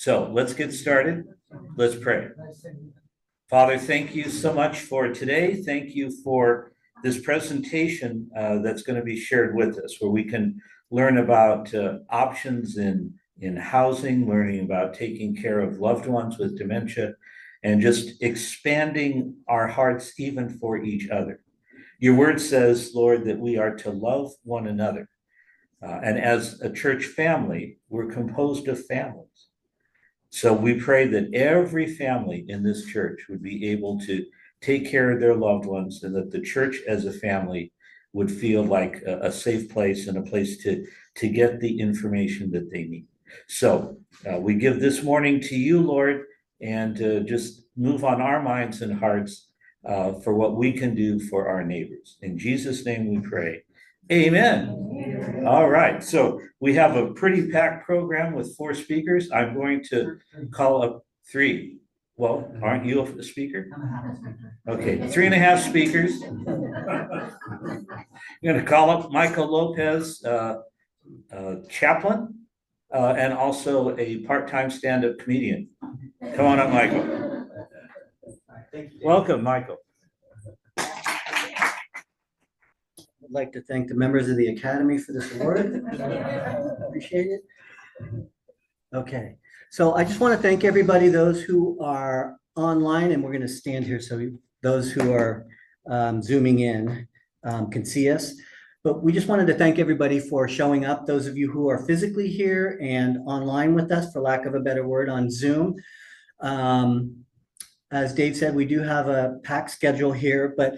So let's get started. Let's pray. Father, thank you so much for today. Thank you for this presentation that's going to be shared with us, where we can learn about options in housing, learning about taking care of loved ones with dementia, and just expanding our hearts even for each other. Your word says, Lord, that we are to love one another. And as a church family, we're composed of families. So we pray that every family in this church would be able to take care of their loved ones, and that the church as a family would feel like a safe place and a place to get the information that they need. So we give this morning to you, Lord, and just move on our minds and hearts for what we can do for our neighbors. In Jesus' name we pray. Amen. All right, so we have a pretty packed program with 4 speakers. I'm going to call up 3. Well, aren't you a speaker? I'm a half speaker. Okay, 3.5 speakers. I'm going to call up Michael Lopez, chaplain, and also a part-time stand-up comedian. Come on up, Michael. Welcome, Michael. I'd like to thank the members of the Academy for this award. Appreciate it. Okay, so I just want to thank everybody, those who are online, and we're going to stand here so those who are zooming in can see us. But we just wanted to thank everybody for showing up, those of you who are physically here and online with us, for lack of a better word, on Zoom. As Dave said, we do have a packed schedule here, but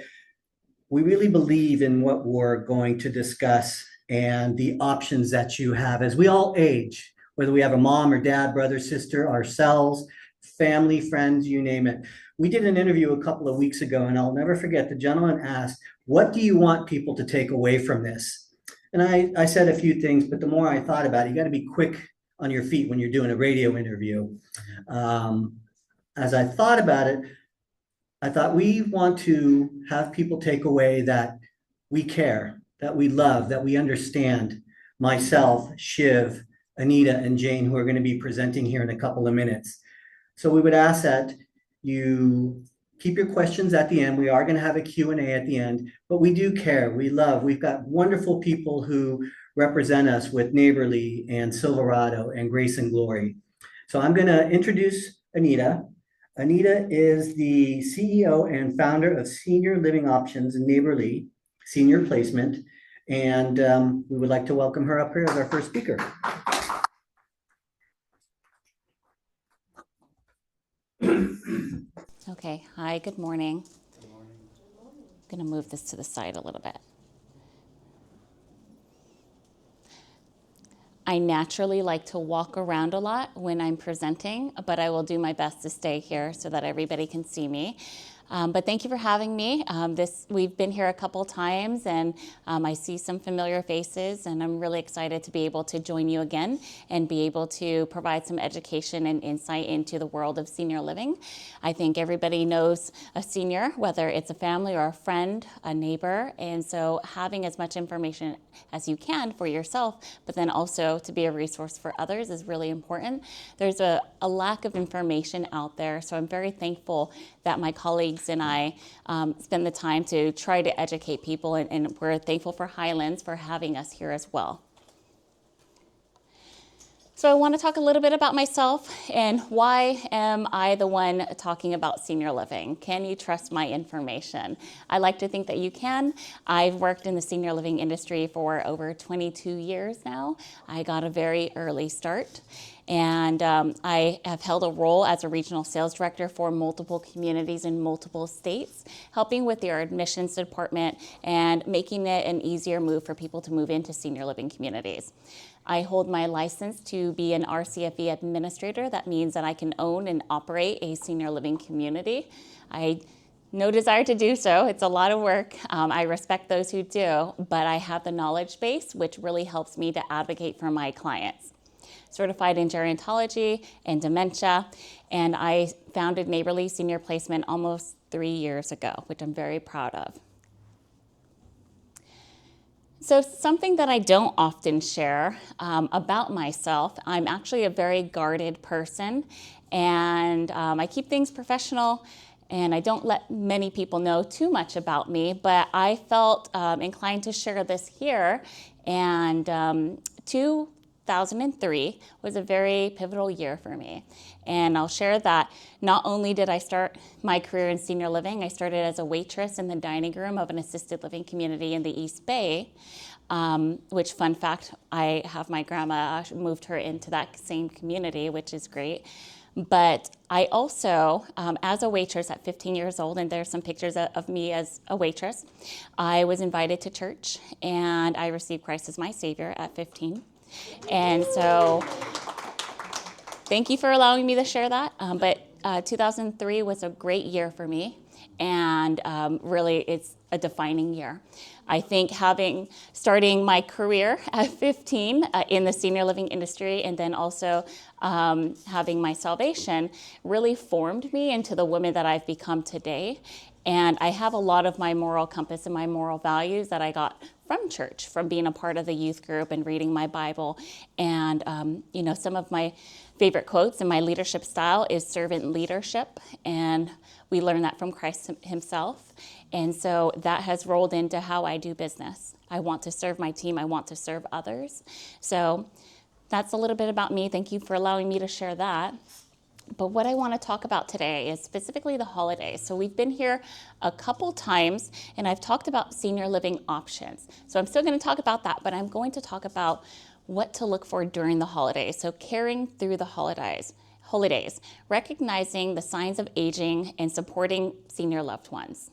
we really believe in what we're going to discuss and the options that you have as we all age, whether we have a mom or dad, brother, sister, ourselves, family, friends, you name it. We did an interview a couple of weeks ago, and I'll never forget, the gentleman asked, what do you want people to take away from this? And I said a few things, but the more I thought about it, you got to be quick on your feet when you're doing a radio interview. As I thought about it, I thought we want to have people take away that we care, that we love, that we understand. Myself, Shiv, Anita, and Jane, who are going to be presenting here in a couple of minutes. So we would ask that you keep your questions at the end. We are going to have a Q&A at the end, but we do care. We love. We've got wonderful people who represent us with Neighborly and Silverado and Grace and Glory. So I'm going to introduce Anita. Anita is the CEO and founder of Senior Living Options in Neighborly Senior Placement, and we would like to welcome her up here as our first speaker. Okay, hi, good morning. Good morning. I'm going to move this to the side a little bit. I naturally like to walk around a lot when I'm presenting, but I will do my best to stay here so that everybody can see me. But thank you for having me. We've been here a couple times, and I see some familiar faces, and I'm really excited to be able to join you again and be able to provide some education and insight into the world of senior living. I think everybody knows a senior, whether it's a family or a friend, a neighbor, and so having as much information as you can for yourself, but then also to be a resource for others is really important. There's a lack of information out there, so I'm very thankful that my colleagues and I spend the time to try to educate people, and we're thankful for Highlands for having us here as well. So I want to talk a little bit about myself and why am I the one talking about senior living? Can you trust my information? I like to think that you can. I've worked in the senior living industry for over 22 years now. I got a very early start. And I have held a role as a regional sales director for multiple communities in multiple states, helping with their admissions department and making it an easier move for people to move into senior living communities. I hold my license to be an RCFE administrator. That means that I can own and operate a senior living community. No desire to do so. It's a lot of work. I respect those who do, but I have the knowledge base, which really helps me to advocate for my clients. Certified in gerontology and dementia, and I founded Neighborly Senior Placement almost 3 years ago, which I'm very proud of. So something that I don't often share about myself, I'm actually a very guarded person, and I keep things professional, and I don't let many people know too much about me, but I felt inclined to share this here. And 2003 was a very pivotal year for me. And I'll share that not only did I start my career in senior living, I started as a waitress in the dining room of an assisted living community in the East Bay, which, fun fact, I have my grandma, moved her into that same community, which is great. But I also, as a waitress at 15 years old, and there's some pictures of me as a waitress, I was invited to church, and I received Christ as my Savior at 15. And so thank you for allowing me to share that. But 2003 was a great year for me, and really it's a defining year. I think starting my career at 15 in the senior living industry, and then also having my salvation, really formed me into the woman that I've become today. And I have a lot of my moral compass and my moral values that I got from church, from being a part of the youth group and reading my Bible. And some of my favorite quotes in my leadership style is servant leadership, and we learn that from Christ himself. And so that has rolled into how I do business. I want to serve my team. I want to serve others. So that's a little bit about me. Thank you for allowing me to share that. But what I want to talk about today is specifically the holidays. So we've been here a couple times, and I've talked about senior living options. So I'm still going to talk about that, but I'm going to talk about what to look for during the holidays. So carrying through the holidays, recognizing the signs of aging and supporting senior loved ones.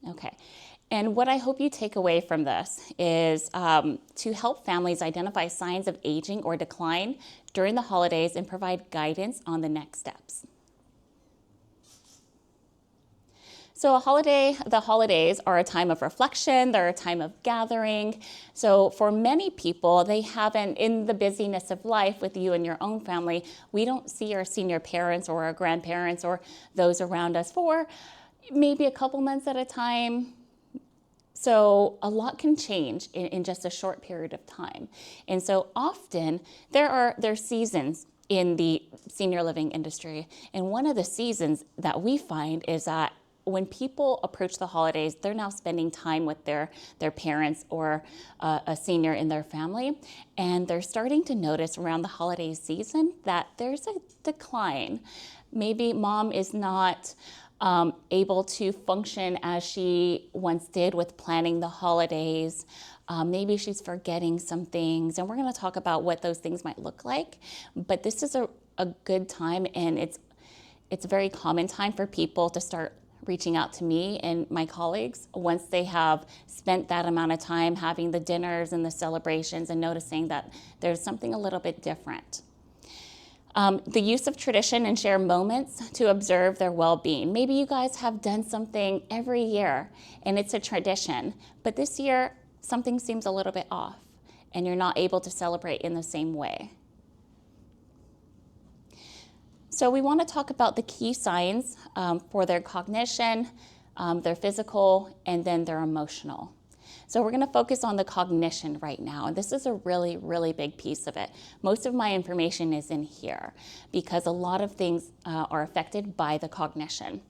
Okay. And what I hope you take away from this is to help families identify signs of aging or decline during the holidays and provide guidance on the next steps. So the holidays are a time of reflection, they're a time of gathering. So for many people, in the busyness of life with you and your own family, we don't see our senior parents or our grandparents or those around us for maybe a couple months at a time. So a lot can change in just a short period of time. And so often there are seasons in the senior living industry. And one of the seasons that we find is that when people approach the holidays, they're now spending time with their parents or a senior in their family. And they're starting to notice around the holiday season that there's a decline. Maybe mom is not able to function as she once did with planning the holidays. Maybe she's forgetting some things, and we're going to talk about what those things might look like. But this is a good time, and it's a very common time for people to start reaching out to me and my colleagues once they have spent that amount of time having the dinners and the celebrations and noticing that there's something a little bit different. The use of tradition and share moments to observe their well-being. Maybe you guys have done something every year and it's a tradition, but this year something seems a little bit off and you're not able to celebrate in the same way. So we want to talk about the key signs for their cognition, their physical, and then their emotional. So we're going to focus on the cognition right now, and this is a really, really big piece of it. Most of my information is in here because a lot of things are affected by the cognition.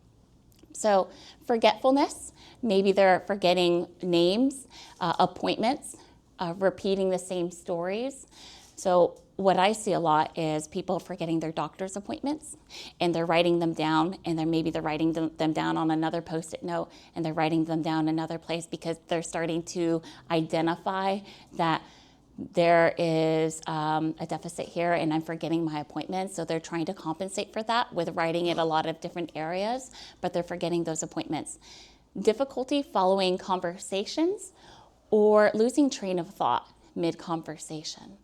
So forgetfulness, maybe they're forgetting names, appointments, repeating the same stories. So what I see a lot is people forgetting their doctor's appointments and they're writing them down, and they're writing them down on another Post-it note, and they're writing them down another place because they're starting to identify that there is a deficit here and I'm forgetting my appointments. So they're trying to compensate for that with writing in a lot of different areas, but they're forgetting those appointments. Difficulty following conversations or losing train of thought mid-conversation.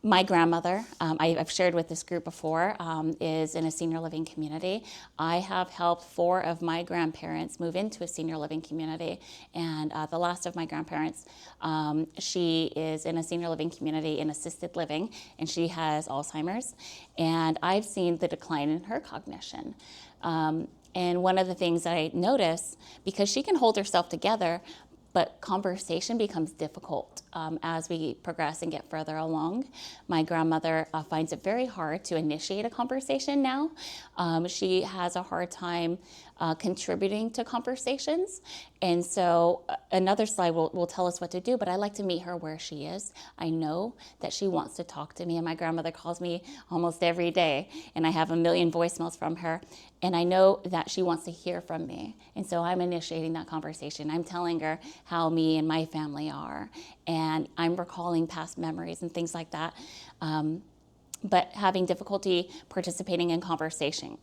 My grandmother, I've shared with this group before, is in a senior living community. I have helped 4 of my grandparents move into a senior living community, and the last of my grandparents, she is in a senior living community in assisted living, and she has Alzheimer's, and I've seen the decline in her cognition. And one of the things that I notice, because she can hold herself together, but conversation becomes difficult as we progress and get further along. My grandmother finds it very hard to initiate a conversation now. She has a hard time contributing to conversations. And so another slide will tell us what to do, but I like to meet her where she is. I know that she wants to talk to me, and my grandmother calls me almost every day, and I have a million voicemails from her. And I know that she wants to hear from me. And so I'm initiating that conversation. I'm telling her how me and my family are. And I'm recalling past memories and things like that. But having difficulty participating in conversations.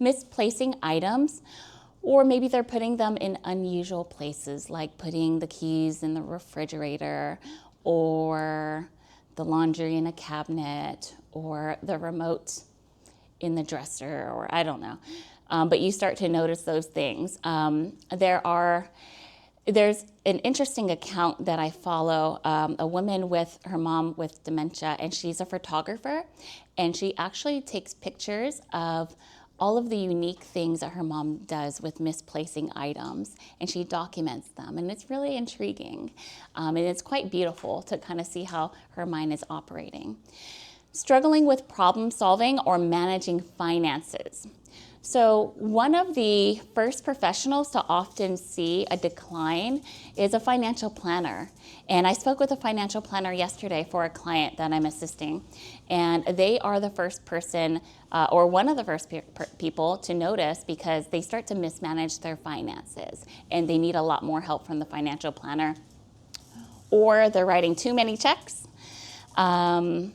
Misplacing items, or maybe they're putting them in unusual places, like putting the keys in the refrigerator, or the laundry in a cabinet, or the remote in the dresser, or I don't know. But you start to notice those things. There's an interesting account that I follow, a woman with her mom with dementia, and she's a photographer, and she actually takes pictures of all of the unique things that her mom does with misplacing items, and she documents them, and it's really intriguing. And it's quite beautiful to kind of see how her mind is operating. Struggling with problem solving or managing finances. So one of the first professionals to often see a decline is a financial planner. And I spoke with a financial planner yesterday for a client that I'm assisting. And they are the first person, or one of the first people to notice, because they start to mismanage their finances. And they need a lot more help from the financial planner. Or they're writing too many checks. And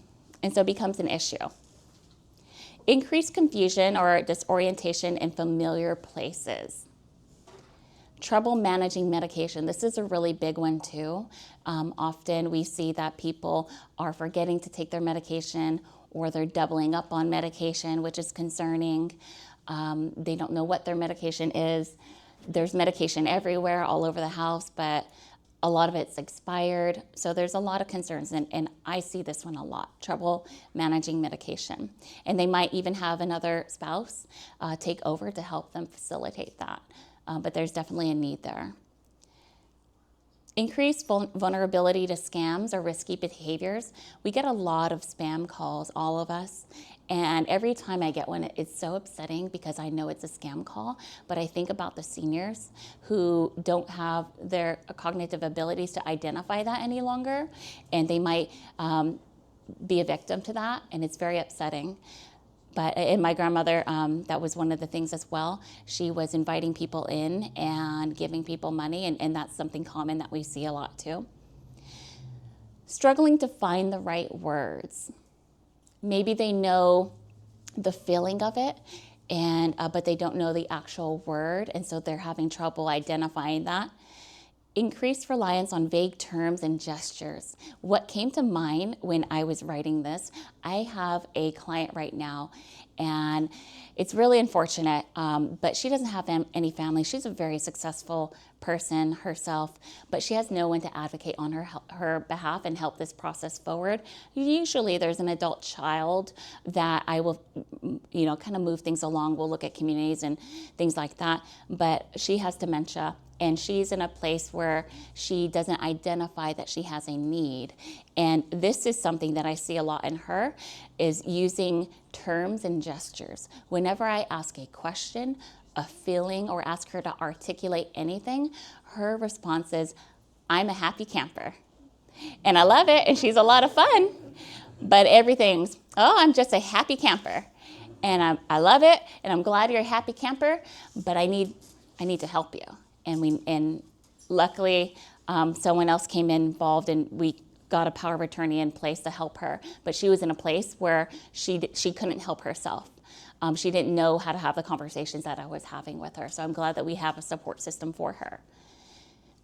so it becomes an issue. Increased confusion or disorientation in familiar places. Trouble managing medication. This is a really big one too. Often we see that people are forgetting to take their medication, or they're doubling up on medication, which is concerning. They don't know what their medication is. There's medication everywhere, all over the house, but a lot of it's expired. So there's a lot of concerns, and I see this one a lot, trouble managing medication. And they might even have another spouse take over to help them facilitate that. But there's definitely a need there. Increased vulnerability to scams or risky behaviors. We get a lot of spam calls, all of us. And every time I get one, it's so upsetting because I know it's a scam call. But I think about the seniors who don't have their cognitive abilities to identify that any longer. And they might be a victim to that. And it's very upsetting. But in my grandmother, that was one of the things as well. She was inviting people in and giving people money, and that's something common that we see a lot too. Struggling to find the right words. Maybe they know the feeling of it, but they don't know the actual word, and so they're having trouble identifying that. Increased reliance on vague terms and gestures. What came to mind when I was writing this, I have a client right now, and it's really unfortunate, but she doesn't have any family. She's a very successful person herself, but she has no one to advocate on her behalf and help this process forward. Usually there's an adult child that I will, kind of move things along. We'll look at communities and things like that, but she has dementia. And she's in a place where she doesn't identify that she has a need. And this is something that I see a lot in her, is using terms and gestures. Whenever I ask a question, a feeling, or ask her to articulate anything, her response is, "I'm a happy camper." And I love it, and she's a lot of fun. But everything's, "Oh, I'm just a happy camper." And I love it, and I'm glad you're a happy camper, but I need to help you. And luckily, someone else came involved, and we got a power of attorney in place to help her. But she was in a place where she couldn't help herself. She didn't know how to have the conversations that I was having with her. So I'm glad that we have a support system for her.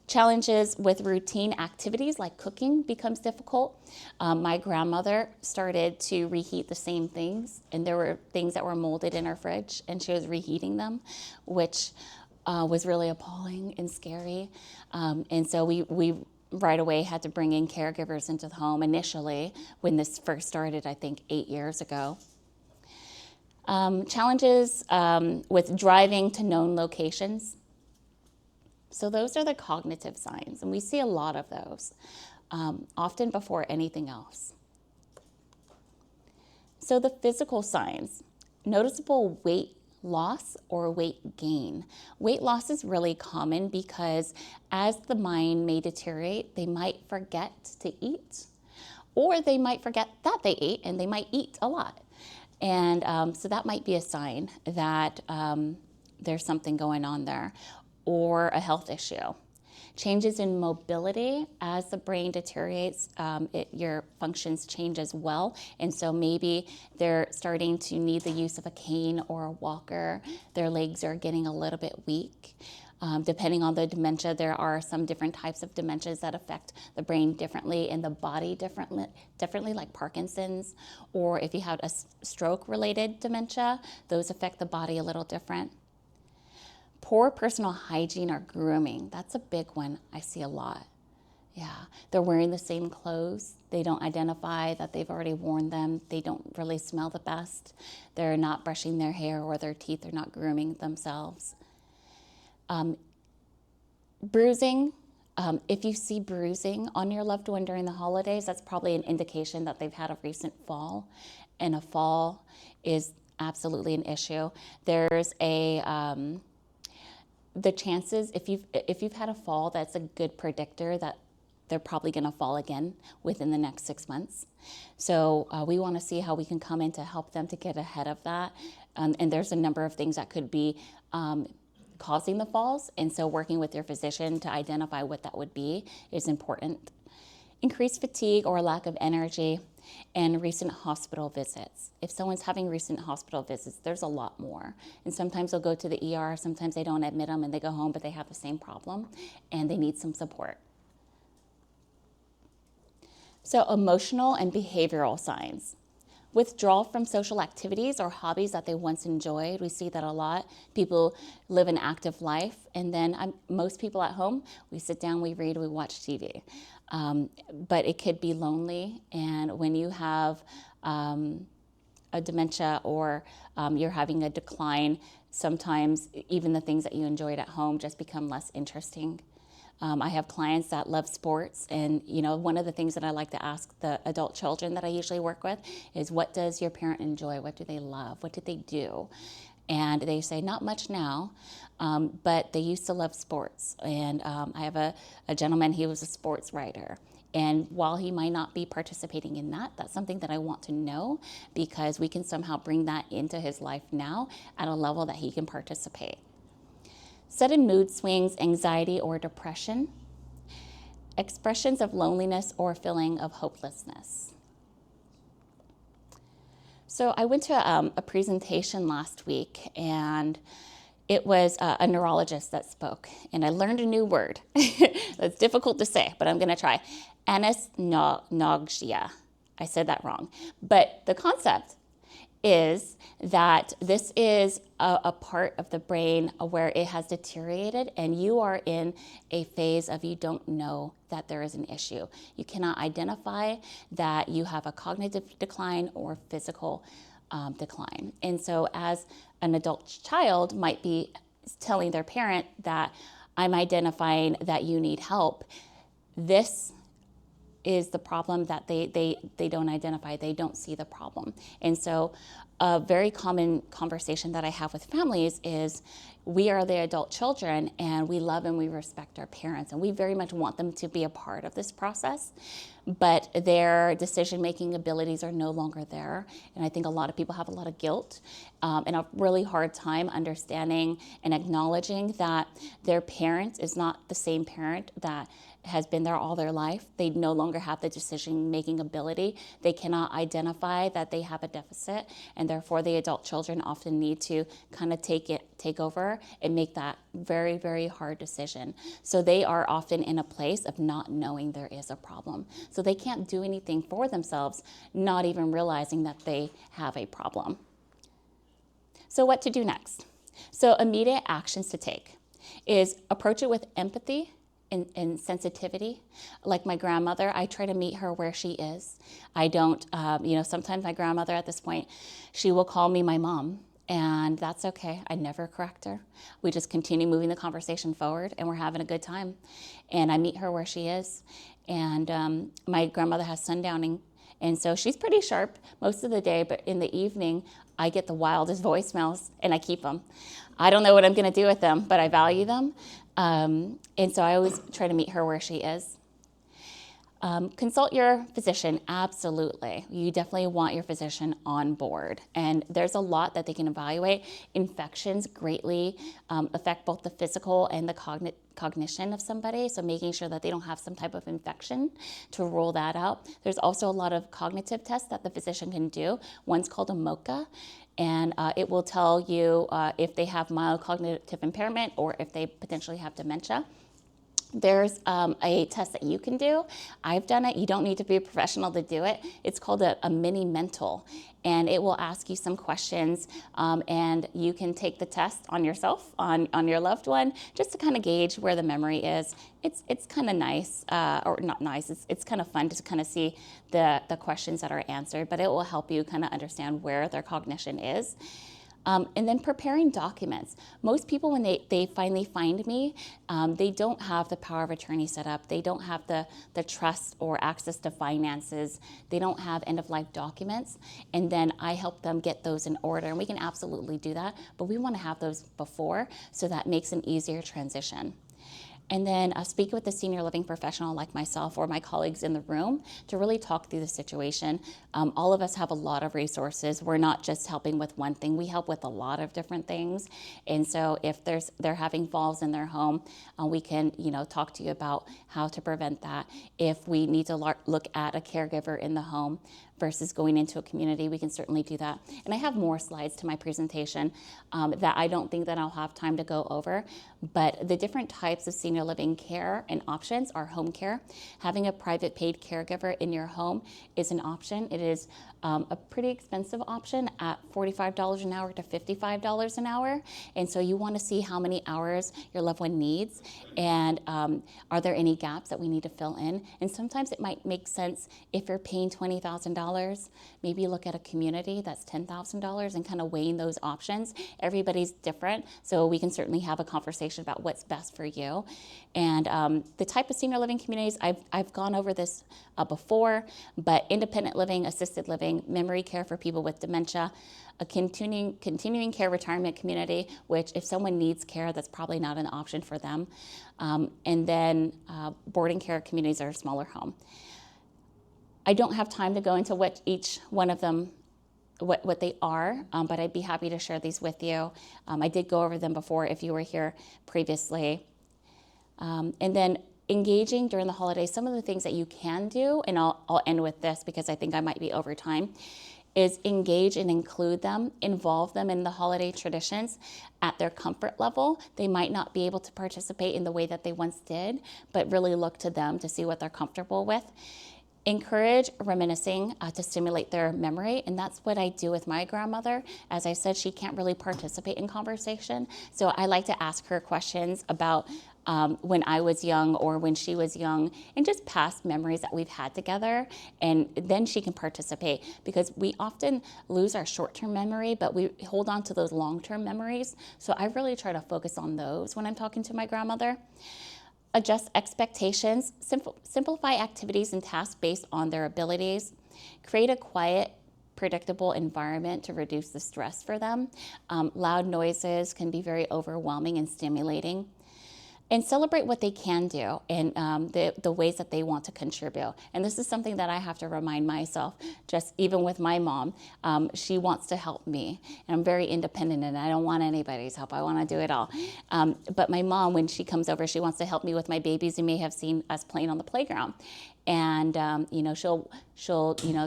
Challenges with routine activities like cooking becomes difficult. My grandmother started to reheat the same things, and there were things that were molded in her fridge, and she was reheating them, which was really appalling and scary. And so we right away had to bring in caregivers into the home initially when this first started, I think 8 years ago. Challenges with driving to known locations. So those are the cognitive signs, and we see a lot of those, often before anything else. So the physical signs, noticeable weight loss or weight gain. Weight loss is really common because as the mind may deteriorate, they might forget to eat, or they might forget that they ate and they might eat a lot. And so that might be a sign that there's something going on there, or a health issue. Changes in mobility as the brain deteriorates, your functions change as well. And so maybe they're starting to need the use of a cane or a walker. Their legs are getting a little bit weak. Depending on the dementia, there are some different types of dementias that affect the brain differently and the body differently, like Parkinson's. Or if you have a stroke-related dementia, those affect the body a little different. Poor personal hygiene or grooming, that's a big one I see a lot. Yeah, they're wearing the same clothes. They don't identify that they've already worn them. They don't really smell the best. They're not brushing their hair or their teeth. They're not grooming themselves. Bruising, if you see bruising on your loved one during the holidays, that's probably an indication that they've had a recent fall, and a fall is absolutely an issue. There's the chances, if you've had a fall, that's a good predictor that they're probably going to fall again within the next 6 months. So we want to see how we can come in to help them to get ahead of that. And there's a number of things that could be causing the falls. And so working with your physician to identify what that would be is important. Increased fatigue or lack of energy, and recent hospital visits. If someone's having recent hospital visits, there's a lot more. And sometimes they'll go to the ER, sometimes they don't admit them and they go home, but they have the same problem and they need some support. So emotional and behavioral signs. Withdrawal from social activities or hobbies that they once enjoyed. We see that a lot. People live an active life, and then most people at home, we sit down, we read, we watch TV. But it could be lonely, and when you have a dementia or you're having a decline, sometimes even the things that you enjoyed at home just become less interesting. I have clients that love sports, and one of the things that I like to ask the adult children that I usually work with is, what does your parent enjoy? What do they love? What did they do? And they say, not much now, but they used to love sports. And I have a gentleman, he was a sports writer. And while he might not be participating in that, that's something that I want to know, because we can somehow bring that into his life now at a level that he can participate. Sudden mood swings, anxiety or depression, expressions of loneliness or feeling of hopelessness. So I went to a presentation last week, and it was a neurologist that spoke, and I learned a new word. It's difficult to say, but I'm going to try. Anosognosia. I said that wrong. But the concept is that this is a part of the brain where it has deteriorated, and you are in a phase of you don't know that there is an issue. You cannot identify that you have a cognitive decline or physical decline. And so as an adult child might be telling their parent that I'm identifying that you need help, this is the problem that they don't identify. They don't see the problem. And so a very common conversation that I have with families is, we are the adult children and we love and we respect our parents, and we very much want them to be a part of this process, but their decision-making abilities are no longer there. And I think a lot of people have a lot of guilt and a really hard time understanding and acknowledging that their parent is not the same parent that has been there all their life. They no longer have the decision-making ability. They cannot identify that they have a deficit, and therefore the adult children often need to kind of take over and make that very, very hard decision. So they are often in a place of not knowing there is a problem. So they can't do anything for themselves, not even realizing that they have a problem. So what to do next? So immediate actions to take is approach it with empathy and sensitivity. Like my grandmother, I try to meet her where she is. I don't, sometimes my grandmother at this point, she will call me my mom. And that's okay. I never correct her. We just continue moving the conversation forward, and we're having a good time. And I meet her where she is. And my grandmother has sundowning, and so she's pretty sharp most of the day, but in the evening, I get the wildest voicemails, and I keep them. I don't know what I'm going to do with them, but I value them. And so I always try to meet her where she is. Consult your physician, absolutely. You definitely want your physician on board. And there's a lot that they can evaluate. Infections greatly affect both the physical and the cognition of somebody, so making sure that they don't have some type of infection to rule that out. There's also a lot of cognitive tests that the physician can do. One's called a MOCA, and it will tell you if they have mild cognitive impairment or if they potentially have dementia. There's a test that you can do. I've done it. You don't need to be a professional to do it. It's called a mini mental, and it will ask you some questions, and you can take the test on yourself, on your loved one, just to kind of gauge where the memory is. It's kind of nice, or not nice. It's kind of fun to kind of see the questions that are answered, but it will help you kind of understand where their cognition is. And then preparing documents. Most people, when they finally find me, they don't have the power of attorney set up. They don't have the trust or access to finances. They don't have end-of-life documents. And then I help them get those in order. And we can absolutely do that. But we want to have those before, so that makes an easier transition. And then speak with a senior living professional like myself or my colleagues in the room to really talk through the situation. All of us have a lot of resources. We're not just helping with one thing. We help with a lot of different things. And so if they're having falls in their home, we can talk to you about how to prevent that. If we need to look at a caregiver in the home versus going into a community, we can certainly do that. And I have more slides to my presentation that I don't think that I'll have time to go over, but the different types of senior living care and options are home care. Having a private paid caregiver in your home is an option. It is a pretty expensive option at $45 an hour to $55 an hour. And so you want to see how many hours your loved one needs, and are there any gaps that we need to fill in? And sometimes it might make sense if you're paying $20,000, maybe look at a community that's $10,000 and kind of weighing those options. Everybody's different, so we can certainly have a conversation about what's best for you. And the type of senior living communities, I've gone over this before, but independent living, assisted living, memory care for people with dementia, a continuing care retirement community, which if someone needs care, that's probably not an option for them. And then boarding care communities are a smaller home. I don't have time to go into what each one of them what they are, but I'd be happy to share these with you. I did go over them before if you were here previously. And then engaging during the holidays, some of the things that you can do, and I'll end with this because I think I might be over time, is engage and include them, involve them in the holiday traditions at their comfort level. They might not be able to participate in the way that they once did, but really look to them to see what they're comfortable with. Encourage reminiscing to stimulate their memory, and that's what I do with my grandmother. As I said, she can't really participate in conversation, so I like to ask her questions about when I was young or when she was young, and just past memories that we've had together, and then she can participate, because we often lose our short-term memory, but we hold on to those long-term memories. So I really try to focus on those when I'm talking to my grandmother. Adjust expectations, simplify activities and tasks based on their abilities, create a quiet, predictable environment to reduce the stress for them. Loud noises can be very overwhelming and stimulating. And celebrate what they can do and the ways that they want to contribute. And this is something that I have to remind myself, just even with my mom. She wants to help me, and I'm very independent, and I don't want anybody's help. I want to do it all. But my mom, when she comes over, she wants to help me with my babies. You may have seen us playing on the playground. And she'll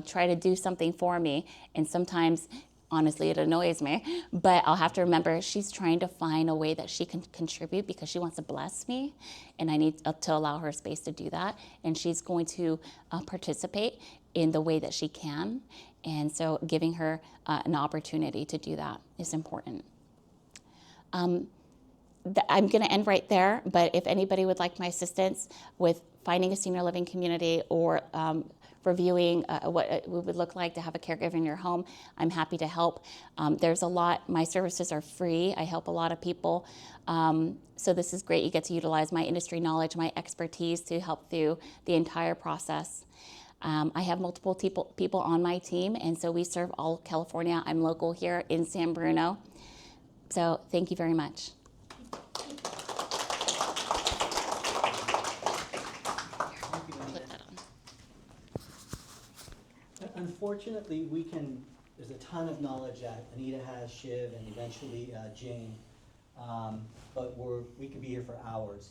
try to do something for me, and sometimes, honestly, it annoys me, but I'll have to remember she's trying to find a way that she can contribute because she wants to bless me, and I need to allow her space to do that. And she's going to participate in the way that she can. And so giving her an opportunity to do that is important. I'm going to end right there, but if anybody would like my assistance with finding a senior living community or reviewing what it would look like to have a caregiver in your home, I'm happy to help. There's a lot, my services are free. I help a lot of people. So this is great. You get to utilize my industry knowledge, my expertise to help through the entire process. I have multiple people on my team, and so we serve all of California. I'm local here in San Bruno. So thank you very much. Unfortunately, there's a ton of knowledge that Anita has, Shiv, and eventually Jane, but we could be here for hours.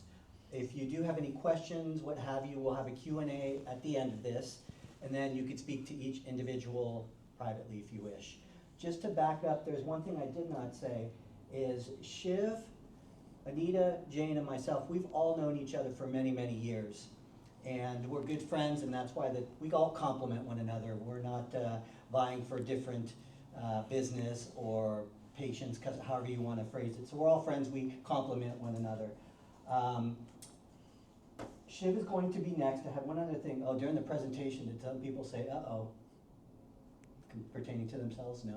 If you do have any questions, what have you, we'll have a Q&A at the end of this, and then you could speak to each individual privately if you wish. Just to back up, there's one thing I did not say, is Shiv, Anita, Jane, and myself, we've all known each other for many, many years. And we're good friends, and that's why we all complement one another. We're not vying for different business or patients, however you want to phrase it. So we're all friends, we complement one another. Shiv is going to be next. I have one other thing. Oh, during the presentation, did some people say, uh-oh? Pertaining to themselves? No?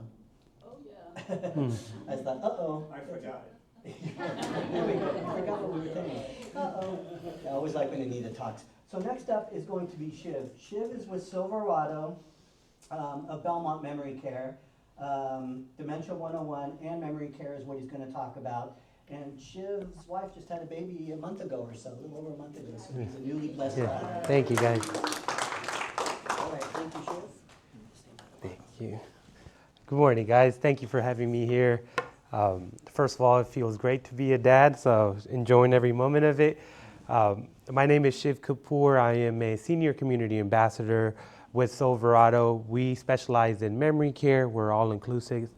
Oh, yeah. I thought, uh-oh. I forgot it. There we go. I forgot what we were thinking. Uh-oh. I always like when Anita talks. So next up is going to be Shiv. Shiv is with Silverado, of Belmont Memory Care. Dementia 101 and Memory Care is what he's going to talk about. And Shiv's wife just had a baby a month ago or so, a little over a month ago. So he's a newly blessed father. Thank you, guys. All right, thank you, Shiv. Thank you. Good morning, guys. Thank you for having me here. First of all, it feels great to be a dad, so enjoying every moment of it. My name is Shiv Kapoor. I am a senior community ambassador with Silverado. We specialize in memory care. We're all-inclusive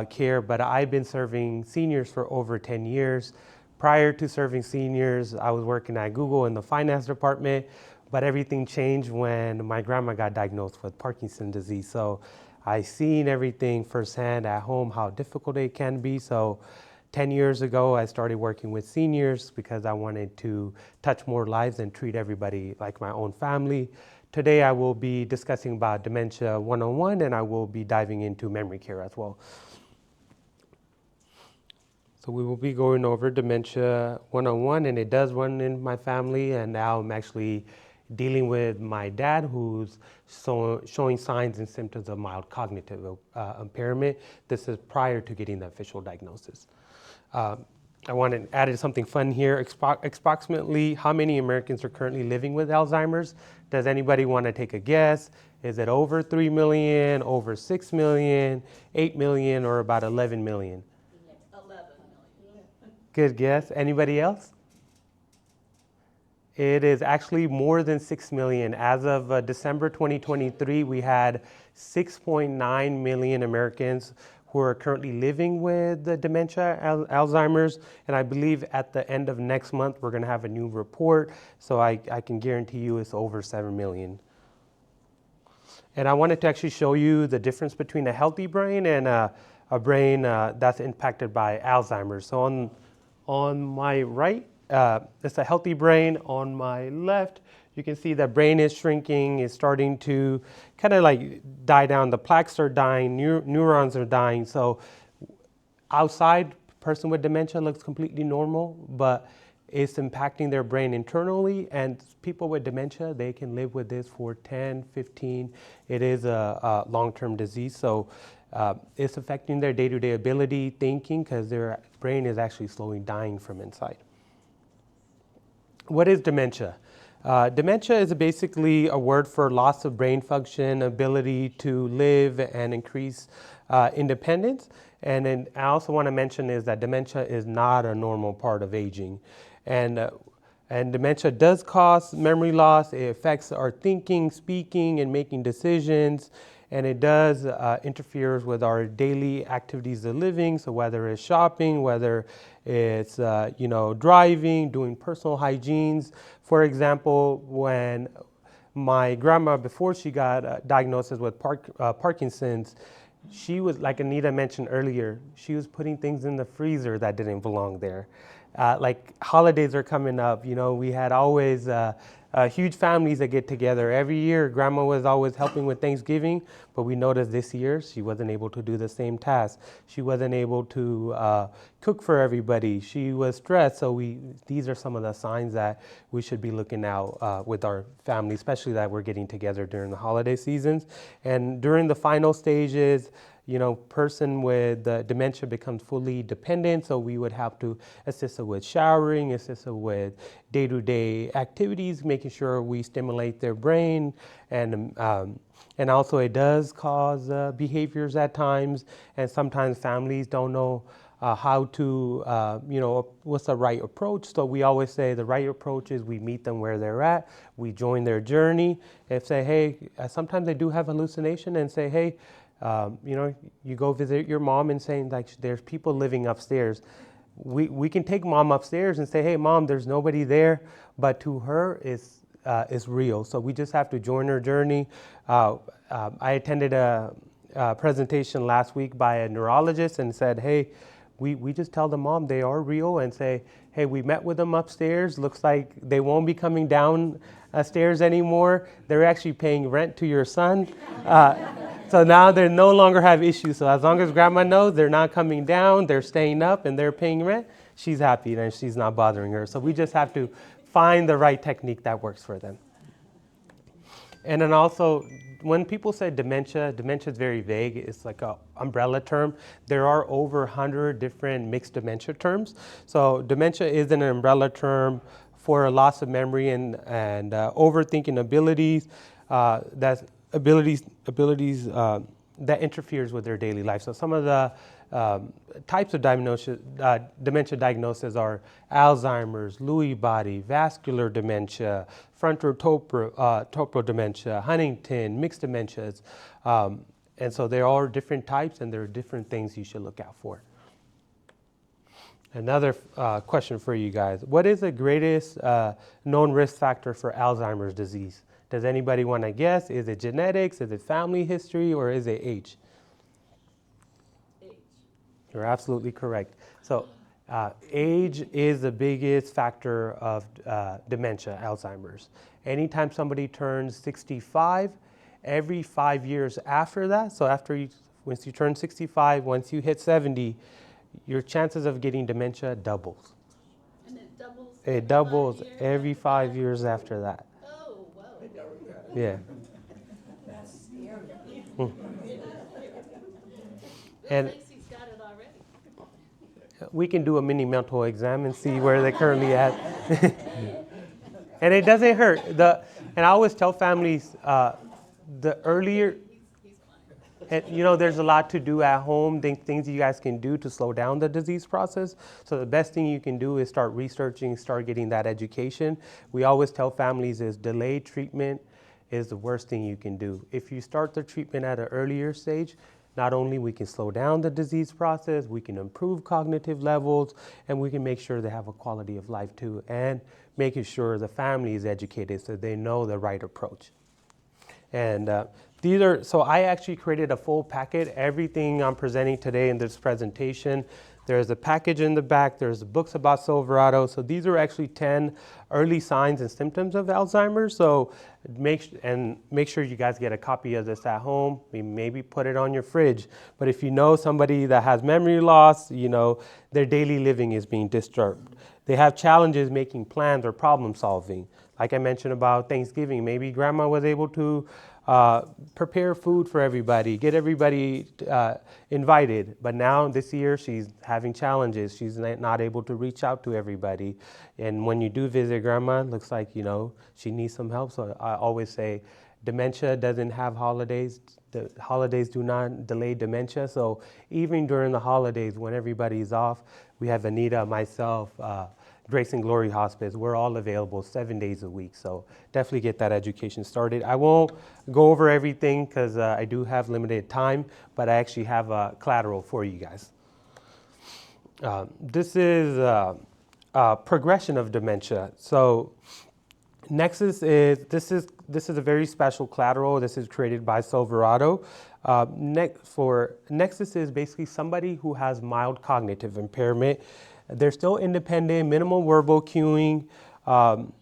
care, but I've been serving seniors for over 10 years. Prior to serving seniors, I was working at Google in the finance department, but everything changed when my grandma got diagnosed with Parkinson's disease. So I seen everything firsthand at home, how difficult it can be. So 10 years ago, I started working with seniors because I wanted to touch more lives and treat everybody like my own family. Today, I will be discussing about Dementia 101, and I will be diving into memory care as well. So we will be going over Dementia 101, and it does run in my family, and now I'm actually dealing with my dad who's showing signs and symptoms of mild cognitive impairment. This is prior to getting the official diagnosis. I want to add something fun here. Approximately how many Americans are currently living with Alzheimer's? Does anybody want to take a guess? Is it over 3 million, over 6 million, 8 million, or about 11 million? 11 million. Good guess. Anybody else? It is actually more than 6 million. As of December 2023, we had 6.9 million Americans who are currently living with the dementia, Alzheimer's, and I believe at the end of next month, we're gonna have a new report, so I can guarantee you it's over 7 million. And I wanted to actually show you the difference between a healthy brain and a brain that's impacted by Alzheimer's. So on my right, it's a healthy brain. On my left, you can see the brain is shrinking, is starting to kind of like die down. The plaques are dying, neurons are dying. So outside, person with dementia looks completely normal, but it's impacting their brain internally. And people with dementia, they can live with this for 10, 15. It is a long-term disease. So it's affecting their day-to-day ability, thinking, because their brain is actually slowly dying from inside. What is dementia? Dementia is basically a word for loss of brain function, ability to live and increase independence. And then I also want to mention is that dementia is not a normal part of aging. And dementia does cause memory loss. It affects our thinking, speaking, and making decisions. And it does interfere with our daily activities of living. So whether it's shopping, whether it's driving, doing personal hygienes. For example, when my grandma, before she got diagnosed with Parkinson's, she was, like Anita mentioned earlier, she was putting things in the freezer that didn't belong there. like holidays are coming up. We had always huge families that get together. Every year, Grandma was always helping with Thanksgiving, but we noticed this year she wasn't able to do the same task. She wasn't able to cook for everybody. She was stressed. So these are some of the signs that we should be looking out with our family, especially that we're getting together during the holiday seasons. And during the final stages, person with dementia becomes fully dependent, so we would have to assist her with showering, assist her with day-to-day activities, making sure we stimulate their brain, and also it does cause behaviors at times, and sometimes families don't know how to, what's the right approach. So we always say the right approach is we meet them where they're at, we join their journey, and say, hey, sometimes they do have hallucination, and say, hey, you go visit your mom and saying like there's people living upstairs. We can take mom upstairs and say, hey mom, there's nobody there, but to her it's real. So we just have to join her journey. I attended a presentation last week by a neurologist and said, hey, we just tell the mom they are real and say, hey, we met with them upstairs. Looks like they won't be coming down stairs anymore. They're actually paying rent to your son. So now they no longer have issues. So as long as Grandma knows they're not coming down, they're staying up and they're paying rent, she's happy and she's not bothering her. So we just have to find the right technique that works for them. And then also, when people say dementia is very vague. It's like an umbrella term. There are over 100 different mixed dementia terms. So dementia is an umbrella term for a loss of memory and overthinking abilities. That's abilities that interferes with their daily life. So some of the types of dementia diagnosis are Alzheimer's, Lewy body, vascular dementia, frontotemporal dementia, Huntington, mixed dementias. And so there are different types and there are different things you should look out for. Another question for you guys. What is the greatest known risk factor for Alzheimer's disease? Does anybody want to guess? Is it genetics? Is it family history? Or is it age? Age. You're absolutely correct. So age is the biggest factor of dementia, Alzheimer's. Anytime somebody turns 65, every 5 years after that, so once you turn 65, once you hit 70, your chances of getting dementia doubles. And it doubles? It doubles 5 years every after 5 that? years after that. Oh, wow. Yeah. That's scary. Mm. Bill And thinks he's got it already. we can do a mini mental exam and see where they're currently at. And it doesn't hurt. And I always tell families, the earlier, He's fine. and there's a lot to do at home, things you guys can do to slow down the disease process. So the best thing you can do is start researching, start getting that education. We always tell families is delayed treatment is the worst thing you can do. If you start the treatment at an earlier stage, not only we can slow down the disease process, we can improve cognitive levels, and we can make sure they have a quality of life too, and making sure the family is educated so they know the right approach. And so I actually created a full packet. Everything I'm presenting today in this presentation, there's a package in the back, there's books about Silverado. So these are actually 10 early signs and symptoms of Alzheimer's. So make sure you guys get a copy of this at home. Maybe put it on your fridge. But if you know somebody that has memory loss, their daily living is being disturbed. They have challenges making plans or problem solving. Like I mentioned about Thanksgiving, maybe grandma was able to prepare food for everybody, get everybody invited. But now this year she's having challenges. She's not able to reach out to everybody. And when you do visit grandma, it looks like, she needs some help. So I always say dementia doesn't have holidays. The holidays do not delay dementia. So even during the holidays when everybody's off, we have Anita, myself, Grace and Glory Hospice. We're all available 7 days a week. So definitely get that education started. I won't go over everything because I do have limited time, but I actually have a collateral for you guys. This is progression of dementia. So Nexus this is a very special collateral. This is created by Silverado. Nexus is basically somebody who has mild cognitive impairment. They're still independent, minimal verbal cueing, and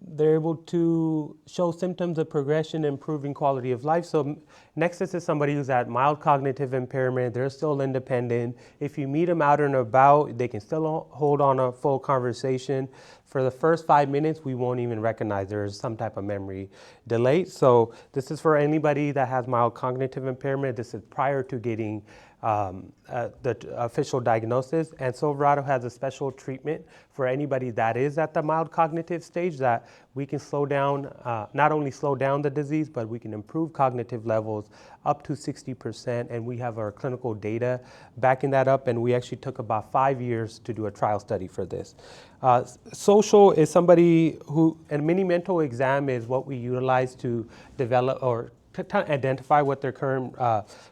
they're able to show symptoms of progression, improving quality of life. So Nexus is somebody who's at mild cognitive impairment. They're still independent. If you meet them out and about, they can still hold on a full conversation. For the first 5 minutes, we won't even recognize there's some type of memory delay. So this is for anybody that has mild cognitive impairment. This is prior to getting the official diagnosis. And Silverado has a special treatment for anybody that is at the mild cognitive stage, that we can slow down, not only slow down the disease, but we can improve cognitive levels up to 60%. And we have our clinical data backing that up. And we actually took about 5 years to do a trial study for this. Social is somebody who, a mini mental exam is what we utilize to develop or to identify what their current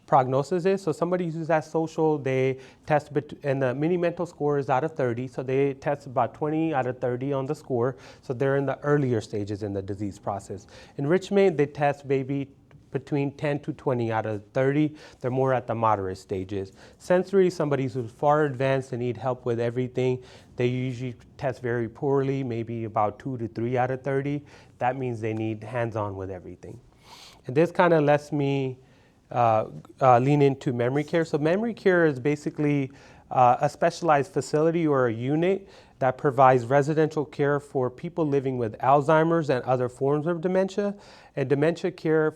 prognosis is. So somebody who's at social, they test, and the mini mental score is out of 30. So they test about 20 out of 30 on the score. So they're in the earlier stages in the disease process. Enrichment, they test maybe between 10 to 20 out of 30. They're more at the moderate stages. Sensory, somebody who's far advanced and need help with everything. They usually test very poorly, maybe about 2 to 3 out of 30. That means they need hands-on with everything. And this kind of lets me lean into memory care. So memory care is basically a specialized facility or a unit that provides residential care for people living with Alzheimer's and other forms of dementia. And dementia care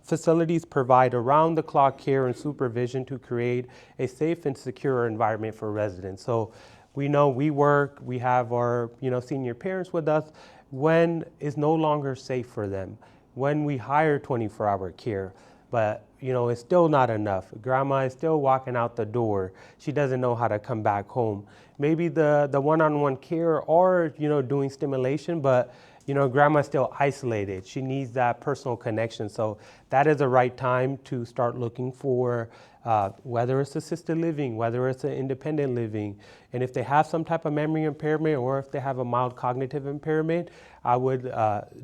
facilities provide around-the-clock care and supervision to create a safe and secure environment for residents. So we know we work, we have our senior parents with us when it's no longer safe for them. When we hire 24-hour care, but it's still not enough. Grandma is still walking out the door. She doesn't know how to come back home. Maybe the one-on-one care or doing stimulation, but grandma's still isolated. She needs that personal connection. So that is the right time to start looking for whether it's assisted living, whether it's an independent living. And if they have some type of memory impairment or if they have a mild cognitive impairment, I would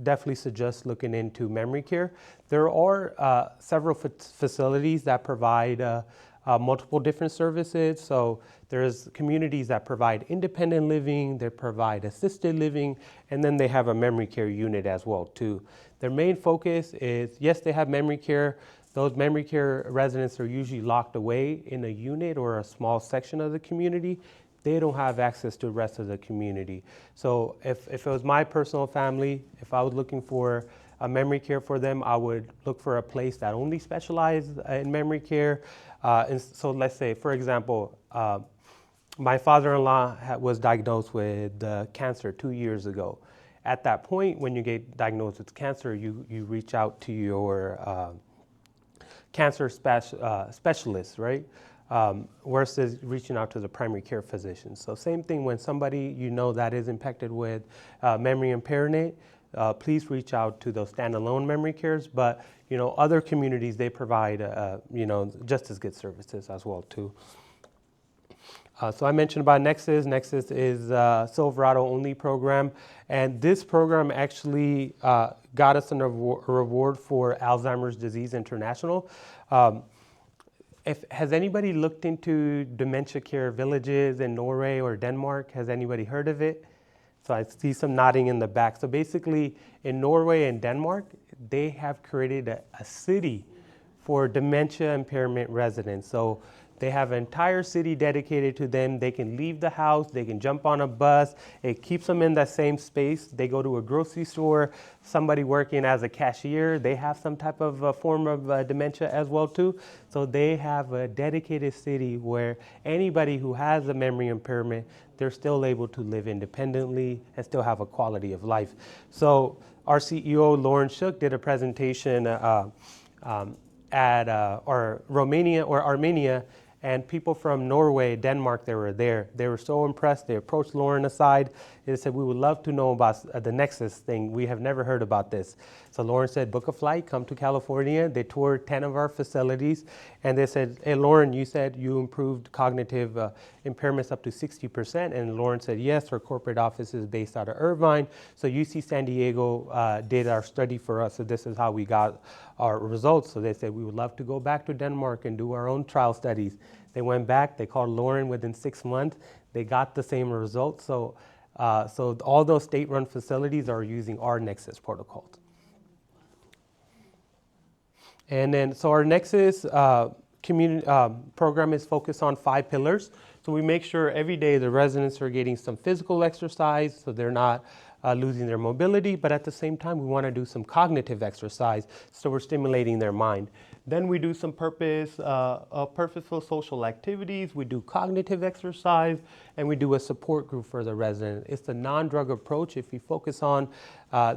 definitely suggest looking into memory care. There are several facilities that provide multiple different services. So there's communities that provide independent living, they provide assisted living, and then they have a memory care unit as well too. Their main focus is, yes, they have memory care. Those memory care residents are usually locked away in a unit or a small section of the community. They don't have access to the rest of the community. So if it was my personal family, if I was looking for a memory care for them, I would look for a place that only specialized in memory care. And so let's say, for example, my father-in-law was diagnosed with cancer 2 years ago. At that point, when you get diagnosed with cancer, you reach out to your cancer specialist, right? Versus reaching out to the primary care physician. So same thing when somebody that is impacted with memory impairment, please reach out to those standalone memory cares. But other communities, they provide just as good services as well too. So I mentioned about Nexus. Nexus is a Silverado only program, and this program actually got us a reward for Alzheimer's Disease International. Has anybody looked into dementia care villages in Norway or Denmark? Has anybody heard of it? So I see some nodding in the back. So basically in Norway and Denmark, they have created a city for dementia impairment residents. So they have an entire city dedicated to them. They can leave the house, they can jump on a bus. It keeps them in that same space. They go to a grocery store, somebody working as a cashier, they have some type of form of dementia as well too. So they have a dedicated city where anybody who has a memory impairment, they're still able to live independently and still have a quality of life. So our CEO, Lauren Shook, did a presentation at Armenia, and people from Norway, Denmark, they were there. They were so impressed. They approached Lauren aside. They said, we would love to know about the Nexus thing. We have never heard about this. So Lauren said, book a flight, come to California. They toured 10 of our facilities. And they said, hey, Lauren, you said you improved cognitive impairments up to 60%. And Lauren said, yes, our corporate office is based out of Irvine. So UC San Diego did our study for us. So this is how we got our results. So they said, we would love to go back to Denmark and do our own trial studies. They went back, they called Lauren within 6 months, they got the same results. So all those state-run facilities are using our Nexus protocols. And then, so our Nexus community program is focused on 5 pillars. So we make sure every day the residents are getting some physical exercise, so they're not losing their mobility, but at the same time, we want to do some cognitive exercise, so we're stimulating their mind. Then we do some purposeful social activities, we do cognitive exercise, and we do a support group for the resident. It's the non-drug approach. If we focus on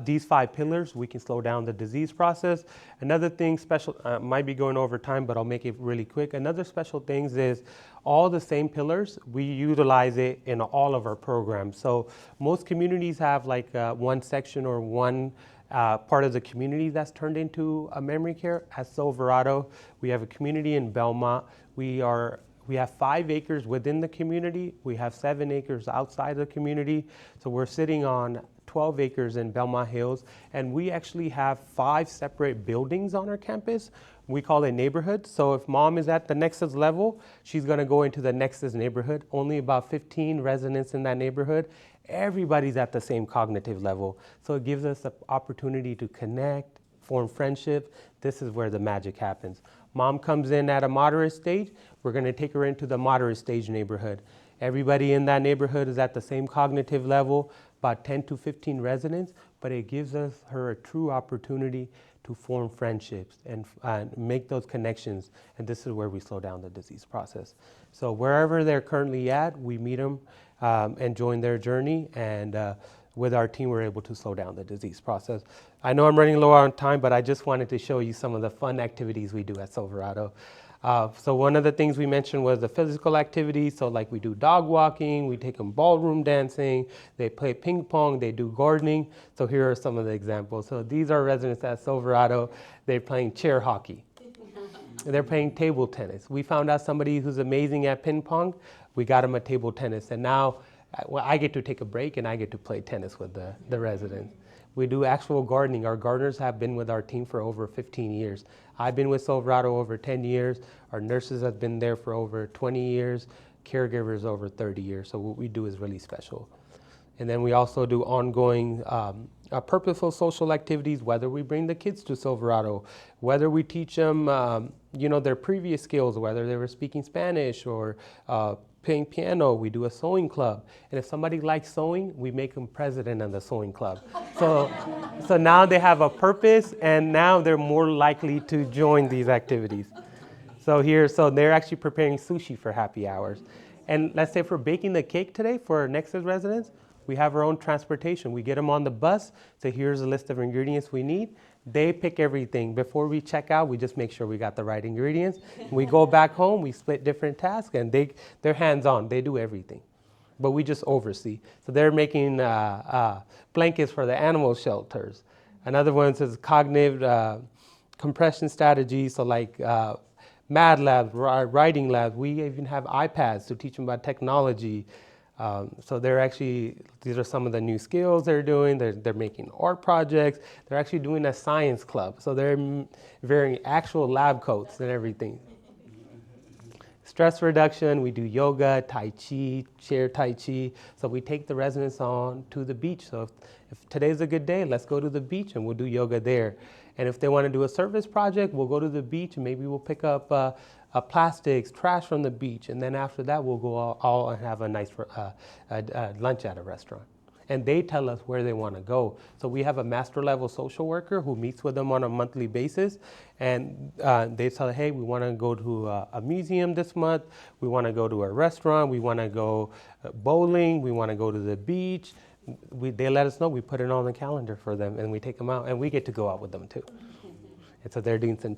these 5 pillars, we can slow down the disease process. Another thing special, might be going over time, but I'll make it really quick. Another special things is all the same pillars, we utilize it in all of our programs. So most communities have like one section or one part of the community that's turned into a memory care. At Silverado, we have a community in Belmont. We have 5 acres within the community. We have 7 acres outside the community. So we're sitting on 12 acres in Belmont Hills, and we actually have 5 separate buildings on our campus. We call it neighborhoods. So if mom is at the Nexus level, she's gonna go into the Nexus neighborhood. Only about 15 residents in that neighborhood. Everybody's at the same cognitive level. So it gives us the opportunity to connect, form friendship. This is where the magic happens. Mom comes in at a moderate stage, we're gonna take her into the moderate stage neighborhood. Everybody in that neighborhood is at the same cognitive level, about 10 to 15 residents, but it gives her a true opportunity to form friendships and make those connections. And this is where we slow down the disease process. So wherever they're currently at, we meet them and join their journey. And with our team, we're able to slow down the disease process. I know I'm running low on time, but I just wanted to show you some of the fun activities we do at Silverado. So one of the things we mentioned was the physical activities. So like we do dog walking, we take them ballroom dancing, they play ping pong, they do gardening. So here are some of the examples. So these are residents at Silverado. They're playing chair hockey. They're playing table tennis. We found out somebody who's amazing at ping pong. We got him a table tennis. And now I get to take a break and I get to play tennis with the residents. We do actual gardening. Our gardeners have been with our team for over 15 years. I've been with Silverado over 10 years. Our nurses have been there for over 20 years. Caregivers over 30 years. So what we do is really special. And then we also do ongoing purposeful social activities, whether we bring the kids to Silverado, whether we teach them their previous skills, whether they were speaking Spanish or playing piano. We do a sewing club. And if somebody likes sewing, we make them president of the sewing club. So now they have a purpose, and now they're more likely to join these activities. So they're actually preparing sushi for happy hours. And let's say for baking the cake today for our Nexus residents, we have our own transportation. We get them on the bus. So here's a list of ingredients we need. They pick everything. Before we check out, we just make sure we got the right ingredients. We go back home, we split different tasks, and they're hands-on. They do everything. But we just oversee. So they're making blankets for the animal shelters. Another one is cognitive compression strategies. So like math labs, writing labs. We even have iPads to teach them about technology. So these are some of the new skills they're doing. They're making art projects. They're actually doing a science club. So they're wearing actual lab coats and everything. Stress reduction, we do yoga, Tai Chi, chair Tai Chi. So we take the residents on to the beach. So if today's a good day, let's go to the beach and we'll do yoga there. And if they want to do a service project, we'll go to the beach and maybe we'll pick up plastics, trash from the beach. And then after that, we'll go all and have a nice lunch at a restaurant. And they tell us where they want to go. So we have a master level social worker who meets with them on a monthly basis. And they tell, hey, we want to go to a museum this month. We want to go to a restaurant. We want to go bowling. We want to go to the beach. They let us know. We put it on the calendar for them and we take them out. And we get to go out with them too. And so they're doing some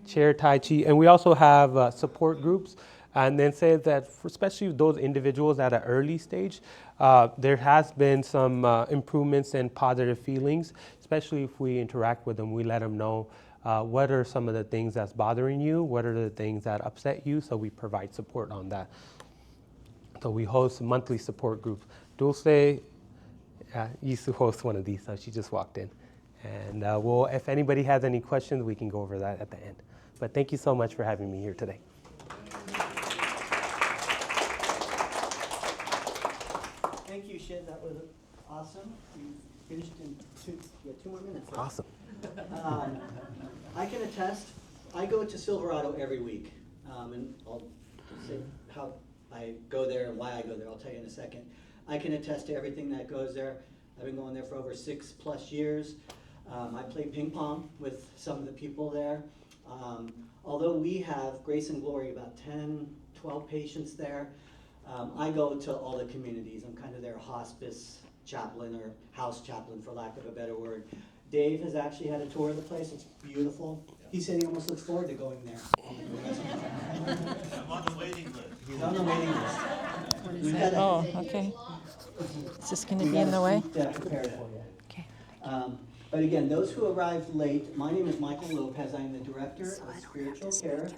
chair Tai Chi. And we also have support groups. And then say that for especially those individuals at an early stage, there has been some improvements and positive feelings, especially if we interact with them. We let them know what are some of the things that's bothering you, what are the things that upset you, so we provide support on that. So we host monthly support groups. Dulce used to host one of these, so she just walked in. And if anybody has any questions, we can go over that at the end. But thank you so much for having me here today. thank you, Shiv. That was awesome. You finished in two more minutes. Awesome. I can attest, I go to Silverado every week. And I'll say how I go there and why I go there. I'll tell you in a second. I can attest to everything that goes there. I've been going there for over 6+ years. I play ping pong with some of the people there. Although we have Grace and Glory, about 10, 12 patients there, I go to all the communities. I'm kind of their hospice chaplain or house chaplain, for lack of a better word. Dave has actually had a tour of the place. It's beautiful. He said he almost looks forward to going there. I'm on the waiting list. He's on the waiting list. We've got a- Oh, okay. Is this going to we be got in the a way? seat, prepared for you. Okay. But again, those who arrived late, my name is Michael Lopez. I am the Director of Spiritual Care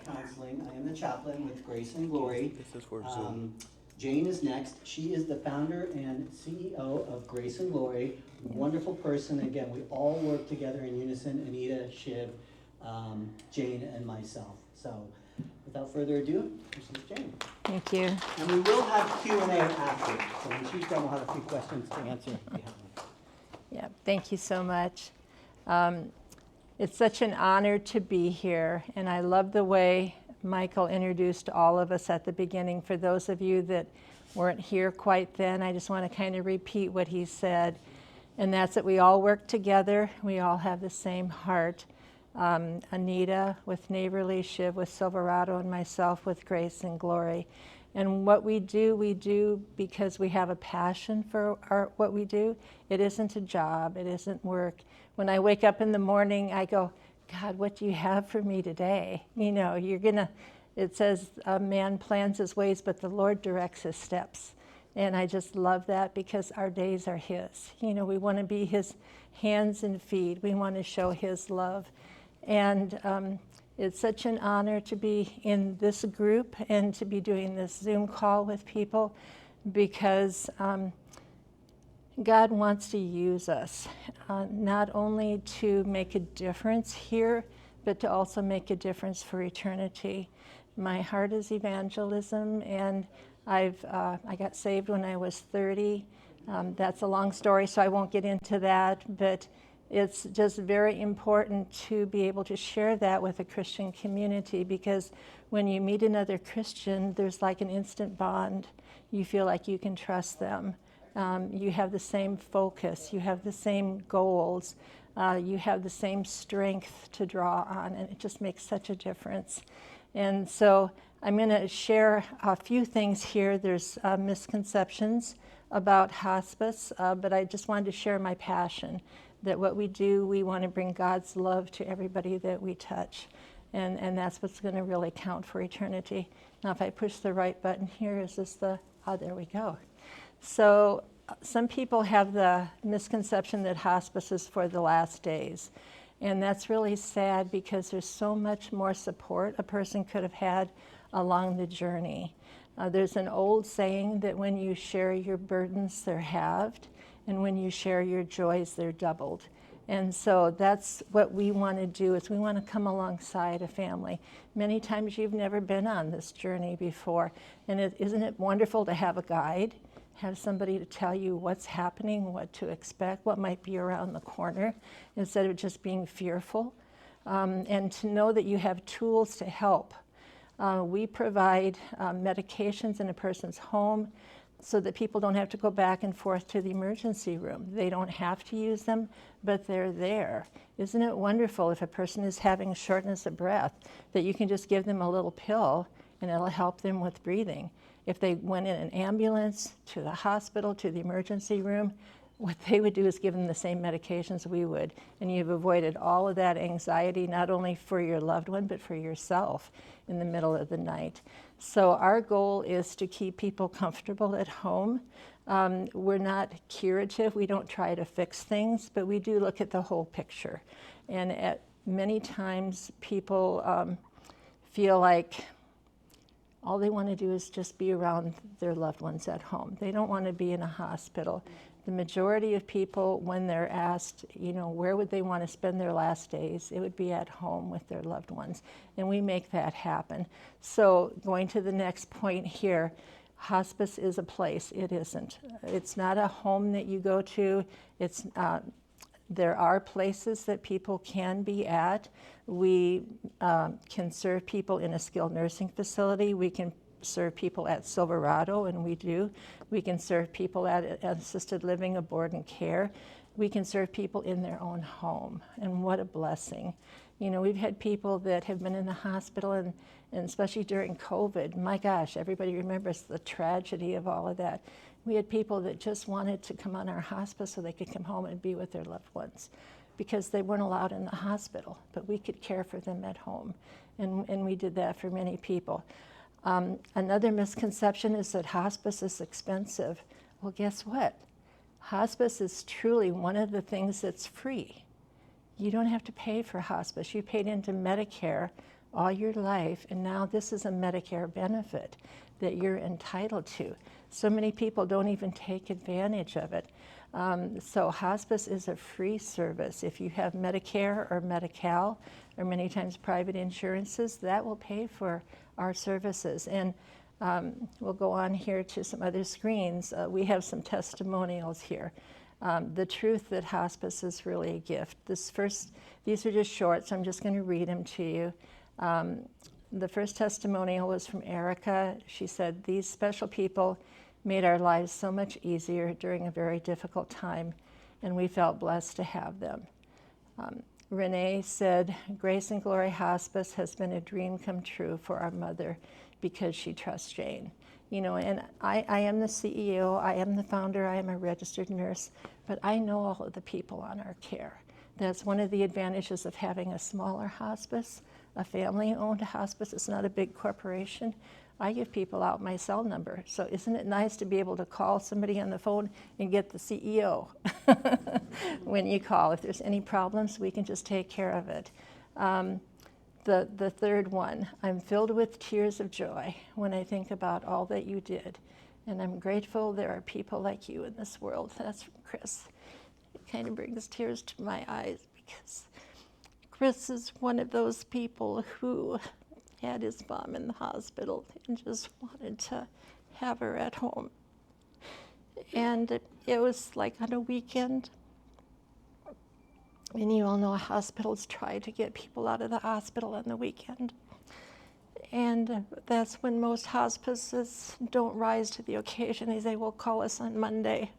Counseling. I am the chaplain with Grace and Glory. Jane is next. She is the founder and CEO of Grace and Glory. Wonderful person. Again, we all work together in unison, Anita, Shiv, Jane, and myself. So without further ado, this is Jane. Thank you. And we will have Q&A after. So when she's done, we'll have a few questions to answer. if you have them. Yeah, thank you so much. It's such an honor to be here, and I love the way Michael introduced all of us at the beginning. For those of you that weren't here quite then, I just want to kind of repeat what he said, and that's that we all work together. We all have the same heart. Anita with Neighborly, Shiv with Silverado, and myself with Grace and Glory. And what we do because we have a passion for what we do. It isn't a job, it isn't work. When I wake up in the morning, I go, God, what do you have for me today? You know, it says a man plans his ways, but the Lord directs his steps. And I just love that because our days are his. You know, we want to be his hands and feet. We want to show his love. And it's such an honor to be in this group and to be doing this Zoom call with people because God wants to use us, not only to make a difference here, but to also make a difference for eternity. My heart is evangelism, and I got saved when I was 30. That's a long story, so I won't get into that, but it's just very important to be able to share that with a Christian community because when you meet another Christian, there's like an instant bond. You feel like you can trust them. You have the same focus. You have the same goals. You have the same strength to draw on, and it just makes such a difference. And so I'm going to share a few things here. There's misconceptions about hospice, but I just wanted to share my passion. That what we do, we want to bring God's love to everybody that we touch. And that's what's going to really count for eternity. Now, if I push the right button here, is this there we go. So some people have the misconception that hospice is for the last days. And that's really sad because there's so much more support a person could have had along the journey. There's an old saying that when you share your burdens, they're halved. And when you share your joys, they're doubled. And so that's what we want to do is we want to come alongside a family. Many times you've never been on this journey before. And isn't it wonderful to have a guide, have somebody to tell you what's happening, what to expect, what might be around the corner, instead of just being fearful. And to know that you have tools to help. We provide medications in a person's home, so that people don't have to go back and forth to the emergency room. They don't have to use them, but they're there. Isn't it wonderful if a person is having shortness of breath, that you can just give them a little pill and it'll help them with breathing? If they went in an ambulance to the hospital, to the emergency room, what they would do is give them the same medications we would. And you've avoided all of that anxiety, not only for your loved one, but for yourself in the middle of the night. So our goal is to keep people comfortable at home. We're not curative. We don't try to fix things, but we do look at the whole picture. And many times people feel like all they want to do is just be around their loved ones at home. They don't want to be in a hospital. The majority of people, when they're asked, you know, where would they want to spend their last days, it would be at home with their loved ones. And we make that happen. So going to the next point here, Hospice is a place. It isn't. It's not a home that you go to. It's there are places that people can be at. We can serve people in a skilled nursing facility. We can serve people at Silverado, and we do. We can serve people at assisted living, or board and care. We can serve people in their own home, and what a blessing. You know, we've had people that have been in the hospital, and especially during COVID, my gosh, everybody remembers the tragedy of all of that. We had people that just wanted to come on our hospice so they could come home and be with their loved ones, because they weren't allowed in the hospital, but we could care for them at home, and we did that for many people. Another misconception is that hospice is expensive. Well, guess what? Hospice is truly one of the things that's free. You don't have to pay for hospice. You paid into Medicare all your life, and now this is a Medicare benefit that you're entitled to. So many people don't even take advantage of it. So hospice is a free service. If you have Medicare or Medi-Cal, or many times private insurances, that will pay for our services. And we'll go on here to some other screens. We have some testimonials here. The truth that hospice is really a gift. These are just short, so I'm just going to read them to you. The first testimonial was from Erica. She said, "These special people made our lives so much easier during a very difficult time, and we felt blessed to have them." Renee said, "Grace and Glory Hospice has been a dream come true for our mother because she trusts Jane." You know, and I am the CEO, I am the founder, I am a registered nurse, but I know all of the people on our care. That's one of the advantages of having a smaller hospice, a family-owned hospice. It's not a big corporation. I give people out my cell number. So isn't it nice to be able to call somebody on the phone and get the CEO when you call? If there's any problems, we can just take care of it. The third one, "I'm filled with tears of joy when I think about all that you did. And I'm grateful there are people like you in this world." That's from Chris. It kind of brings tears to my eyes, because Chris is one of those people who had his mom in the hospital and just wanted to have her at home. And it was like on a weekend. And you all know hospitals try to get people out of the hospital on the weekend. And that's when most hospices don't rise to the occasion. They say, "Well, call us on Monday,"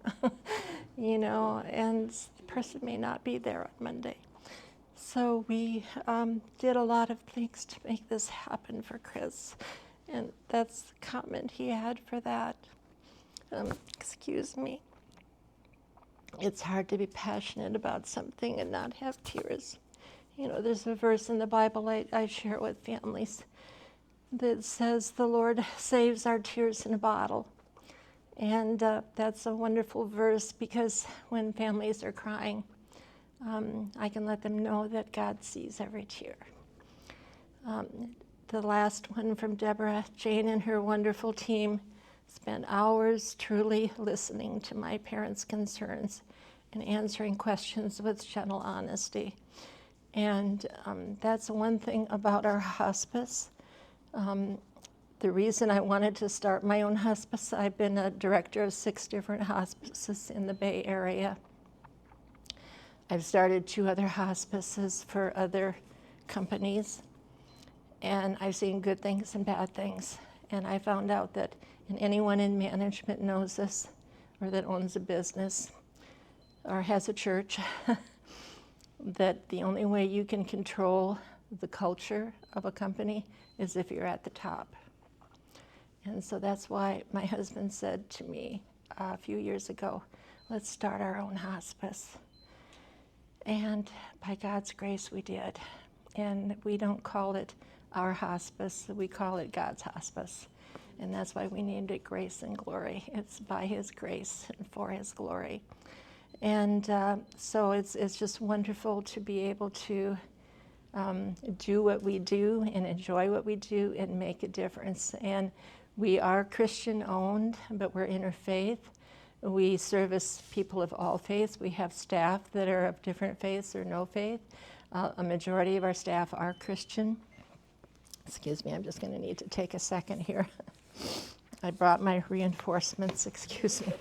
you know, and the person may not be there on Monday. So we did a lot of things to make this happen for Chris. And that's the comment he had for that. Excuse me. It's hard to be passionate about something and not have tears. You know, there's a verse in the Bible I share with families that says the Lord saves our tears in a bottle. And that's a wonderful verse, because when families are crying, I can let them know that God sees every tear. The last one from Deborah, "Jane and her wonderful team spent hours truly listening to my parents' concerns and answering questions with gentle honesty." And that's one thing about our hospice. The reason I wanted to start my own hospice, I've been a director of 6 different hospices in the Bay Area. I've started 2 other hospices for other companies, and I've seen good things and bad things. And I found out that, and anyone in management knows this, or that owns a business, or has a church, that the only way you can control the culture of a company is if you're at the top. And so that's why my husband said to me a few years ago, "Let's start our own hospice." And by God's grace, we did. And we don't call it our hospice, we call it God's hospice. And that's why we named it Grace and Glory. It's by His grace and for His glory. And so it's just wonderful to be able to do what we do and enjoy what we do and make a difference. And we are Christian owned, but we're interfaith. We service people of all faiths. We have staff that are of different faiths or no faith. A majority of our staff are Christian. Excuse me, I'm just going to need to take a second here. I brought my reinforcements, excuse me.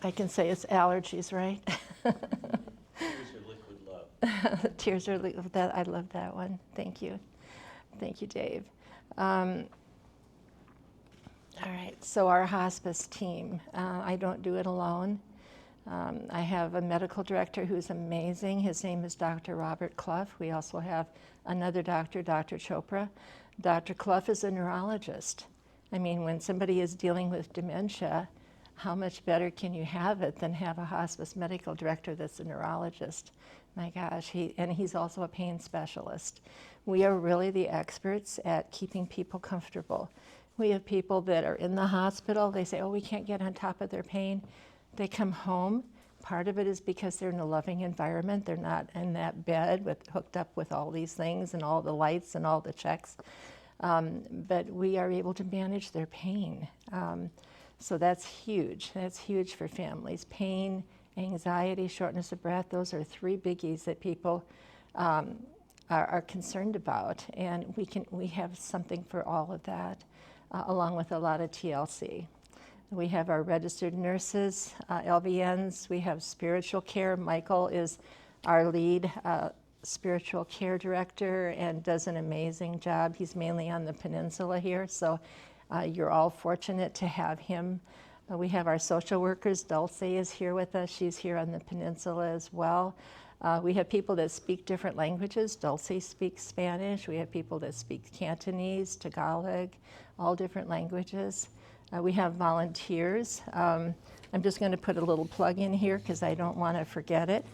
I can say it's allergies, right? Tears are liquid love. Tears are that. I love that one. Thank you. Thank you, Dave. All right, so our hospice team, I don't do it alone. I have a medical director who's amazing. His name is Dr. Robert Clough. We also have another doctor, Dr. Chopra. Dr. Clough is a neurologist. I mean, when somebody is dealing with dementia, how much better can you have it than have a hospice medical director that's a neurologist? My gosh, he's also a pain specialist. We are really the experts at keeping people comfortable. We have people that are in the hospital. They say, oh, we can't get on top of their pain. They come home. Part of it is because they're in a loving environment. They're not in that bed hooked up with all these things and all the lights and all the checks. But we are able to manage their pain. So that's huge. That's huge for families. Pain, anxiety, shortness of breath, those are three biggies that people are concerned about. And we have something for all of that, along with a lot of TLC. We have our registered nurses, LVNs. We have spiritual care. Michael is our lead spiritual care director and does an amazing job. He's mainly on the peninsula here, so you're all fortunate to have him. We have our social workers. Dulce is here with us. She's here on the peninsula as well. We have people that speak different languages. Dulce speaks Spanish. We have people that speak Cantonese, Tagalog, all different languages. We have volunteers. I'm just going to put a little plug in here because I don't want to forget it.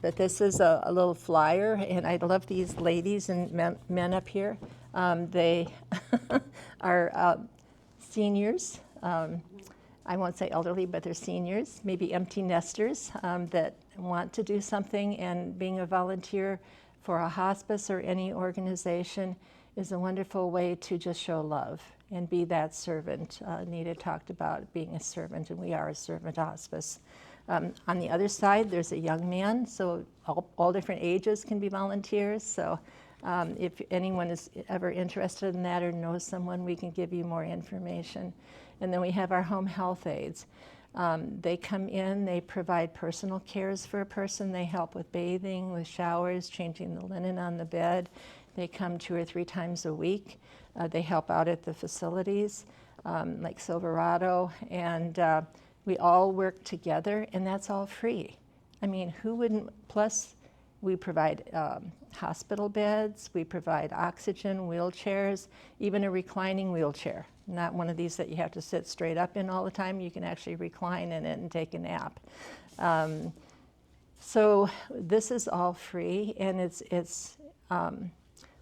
But this is a little flyer, and I love these ladies and men up here. They are seniors. I won't say elderly, but they're seniors, maybe empty nesters that want to do something, and being a volunteer for a hospice or any organization is a wonderful way to just show love and be that servant. Nita talked about being a servant, and we are a servant hospice. On the other side, there's a young man, so all different ages can be volunteers. So if anyone is ever interested in that or knows someone, we can give you more information. And then we have our home health aides. They come in, they provide personal cares for a person. They help with bathing, with showers, changing the linen on the bed. They come 2 or 3 times a week. They help out at the facilities like Silverado, and we all work together, and that's all free. I mean, who wouldn't? Plus, we provide hospital beds, we provide oxygen, wheelchairs, even a reclining wheelchair. Not one of these that you have to sit straight up in all the time. You can actually recline in it and take a nap. So this is all free, and it's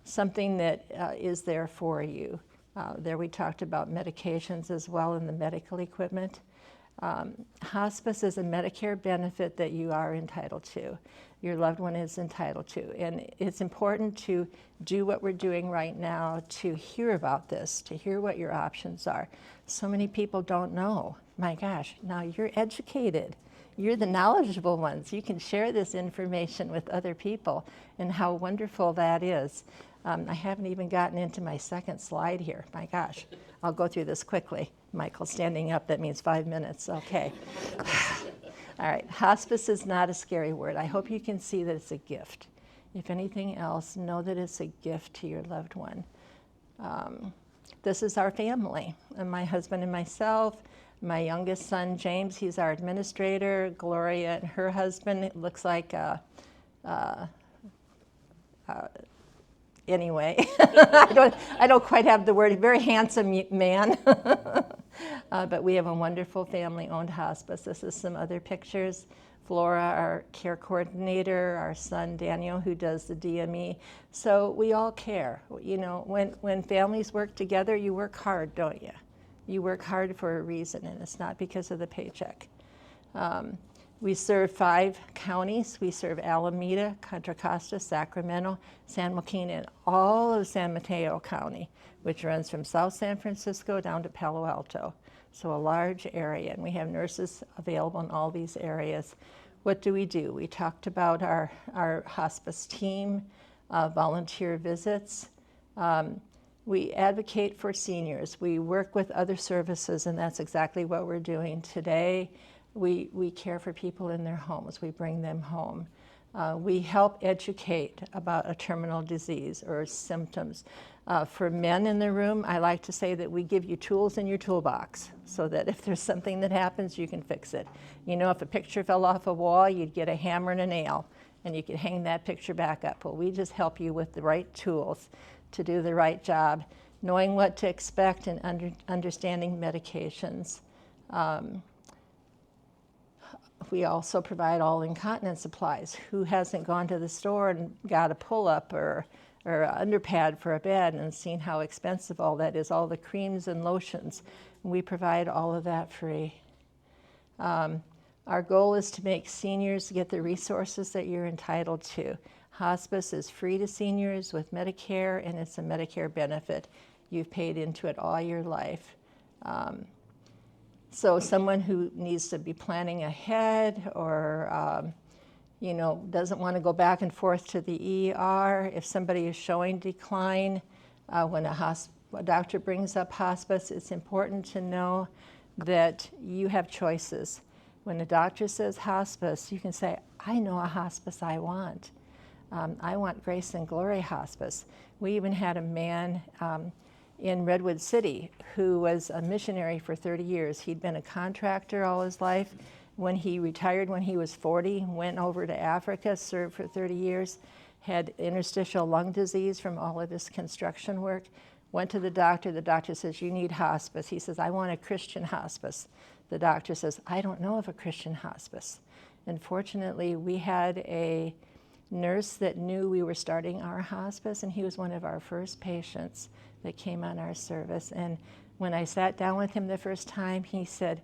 something that is there for you. There we talked about medications as well and the medical equipment. Hospice is a Medicare benefit that you are entitled to. Your loved one is entitled to. And it's important to do what we're doing right now to hear about this, to hear what your options are. So many people don't know. My gosh, now you're educated. You're the knowledgeable ones. You can share this information with other people, and how wonderful that is. I haven't even gotten into my second slide here. My gosh, I'll go through this quickly. Michael standing up, that means 5 minutes. Okay. All right, hospice is not a scary word. I hope you can see that it's a gift. If anything else, know that it's a gift to your loved one. This is our family, and my husband and myself, my youngest son, James, he's our administrator. Gloria and her husband, it looks like, anyway, I don't quite have the word, very handsome man. But we have a wonderful family-owned hospice. This is some other pictures. Flora, our care coordinator, our son Daniel, who does the DME. So we all care. You know, when families work together, you work hard, don't you? You work hard for a reason, and it's not because of the paycheck. We serve 5 counties. We serve Alameda, Contra Costa, Sacramento, San Joaquin, and all of San Mateo County, which runs from South San Francisco down to Palo Alto. So a large area, and we have nurses available in all these areas. What do? We talked about our hospice team. volunteer visits. We advocate for seniors. We work with other services, and that's exactly what we're doing today. We care for people in their homes. We bring them home. We help educate about a terminal disease or symptoms. For men in the room, I like to say that we give you tools in your toolbox so that if there's something that happens, you can fix it. You know, if a picture fell off a wall, you'd get a hammer and a nail, and you could hang that picture back up. Well, we just help you with the right tools to do the right job, knowing what to expect and understanding medications. We also provide all incontinence supplies. Who hasn't gone to the store and got a pull-up or an underpad for a bed and seen how expensive all that is, all the creams and lotions? We provide all of that free. Our goal is to make seniors get the resources that you're entitled to. Hospice is free to seniors with Medicare, and it's a Medicare benefit. You've paid into it all your life. So someone who needs to be planning ahead or you know, doesn't want to go back and forth to the ER, if somebody is showing decline, when a doctor brings up hospice, it's important to know that you have choices. When the doctor says hospice, you can say, I know a hospice I want. I want Grace and Glory Hospice. We even had a man in Redwood City who was a missionary for 30 years. He'd been a contractor all his life. When he retired when he was 40, went over to Africa, served for 30 years, had interstitial lung disease from all of his construction work, went to the doctor says, you need hospice. He says, I want a Christian hospice. The doctor says, I don't know of a Christian hospice. And fortunately, we had a nurse that knew we were starting our hospice, and he was one of our first patients that came on our service. And when I sat down with him the first time, he said,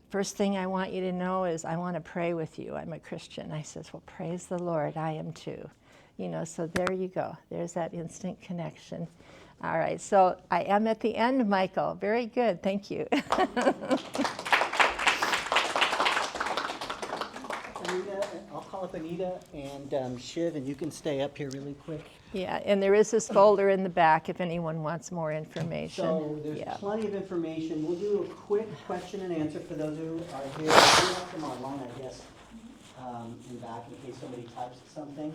first thing I want you to know is I want to pray with you. I'm a Christian. I says, well, praise the Lord, I am too. You know, so there you go. There's that instant connection. All right, so I am at the end, Michael. Very good, thank you. Anita, I'll call up Anita and Shiv, and you can stay up here really quick. Yeah, and there is this folder in the back if anyone wants more information. So there's Yeah. plenty of information. We'll do a quick question and answer for those who are here. We have them online, I guess, in back in case somebody types something.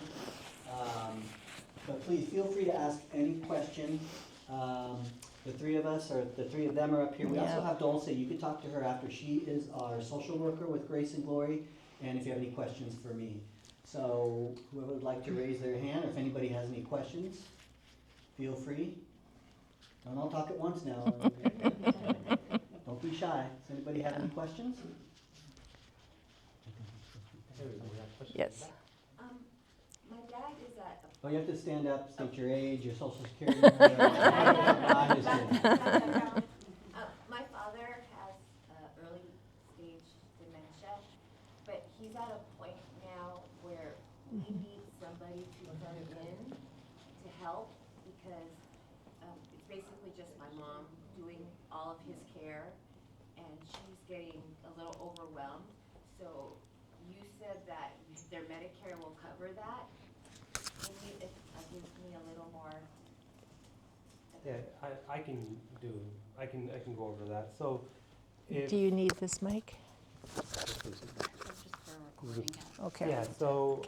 But please feel free to ask any question. The three of us, or the three of them are up here. We also have Dulce. You can talk to her after. She is our social worker with Grace and Glory. And if you have any questions for me. So whoever would like to raise their hand, or if anybody has any questions, feel free. Don't all talk at once now. Don't be shy. Does anybody have any questions? Yes. My dad is at Oh, you have to stand up, state your age, your social security number. No, I'm just kidding. my father has early stage dementia, but he's at a point now where we need somebody to come in to help because it's basically just my mom doing all of his care, and she's getting a little overwhelmed. So you said that their Medicare will cover that. Can you give me a little more? Yeah, I can go over that. So if Do you need this mic? Just for recording it. Okay. yeah, so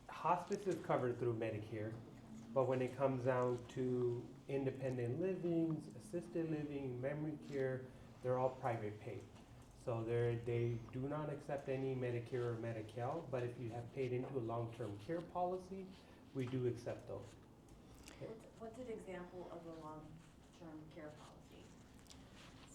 hospice is covered through Medicare, but when it comes down to independent living, assisted living, memory care, they're all private paid. So they do not accept any Medicare or Medi-Cal, but if you have paid into a long-term care policy, we do accept those. What's an example of a long-term care policy?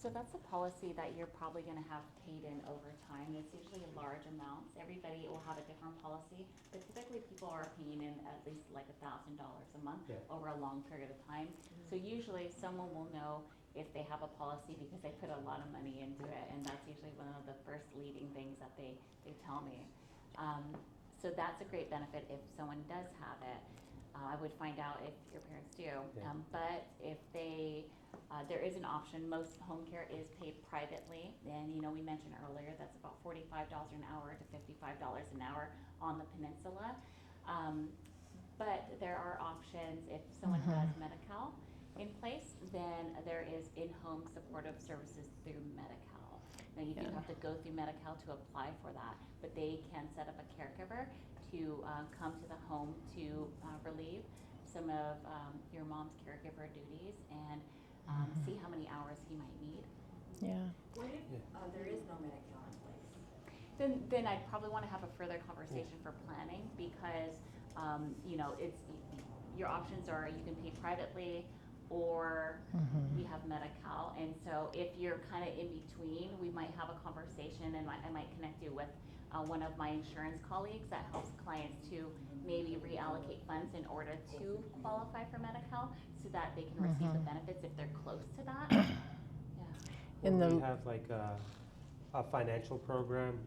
So that's a policy that you're probably going to have paid in over time. It's usually large amounts. Everybody will have a different policy, but typically people are paying in at least like $1,000 a month over a long period of time. So usually someone will know if they have a policy because they put a lot of money into it, and that's usually one of the first leading things that they tell me. So that's a great benefit if someone does have it. I would find out if your parents do. But if they, there is an option. Most home care is paid privately, and we mentioned earlier that's about $45 an hour to $55 an hour on the peninsula. But there are options if someone has Medi-Cal in place, then there is in-home supportive services through Medi-Cal. Now you do have to go through Medi-Cal to apply for that, but they can set up a caregiver to come to the home to relieve some of your mom's caregiver duties and see how many hours he might need. Yeah. What if there is no Medi-Cal in place? Then I'd probably want to have a further conversation for planning because you know, it's your options are you can pay privately or we have Medi-Cal. And so if you're kind of in between, we might have a conversation and I might connect you with one of my insurance colleagues that helps clients to maybe reallocate funds in order to qualify for Medi-Cal so that they can receive the benefits if they're close to that. Yeah. We have like a financial program.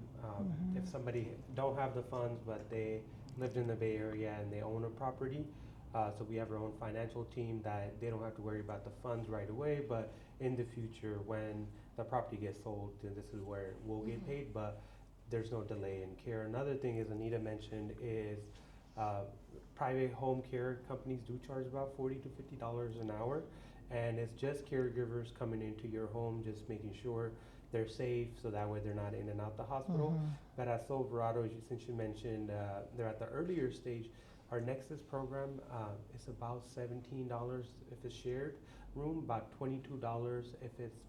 If somebody don't have the funds, but they lived in the Bay Area and they own a property, so we have our own financial team that they don't have to worry about the funds right away, but in the future when the property gets sold, then this is where we'll get paid, but there's no delay in care. Another thing is Anita mentioned is private home care companies do charge about $40 to $50 an hour, and it's just caregivers coming into your home, just making sure they're safe, so that way they're not in and out the hospital. But at Silverado, since you mentioned they're at the earlier stage, our Nexus program is about $17 if it's shared room, about $22 if it's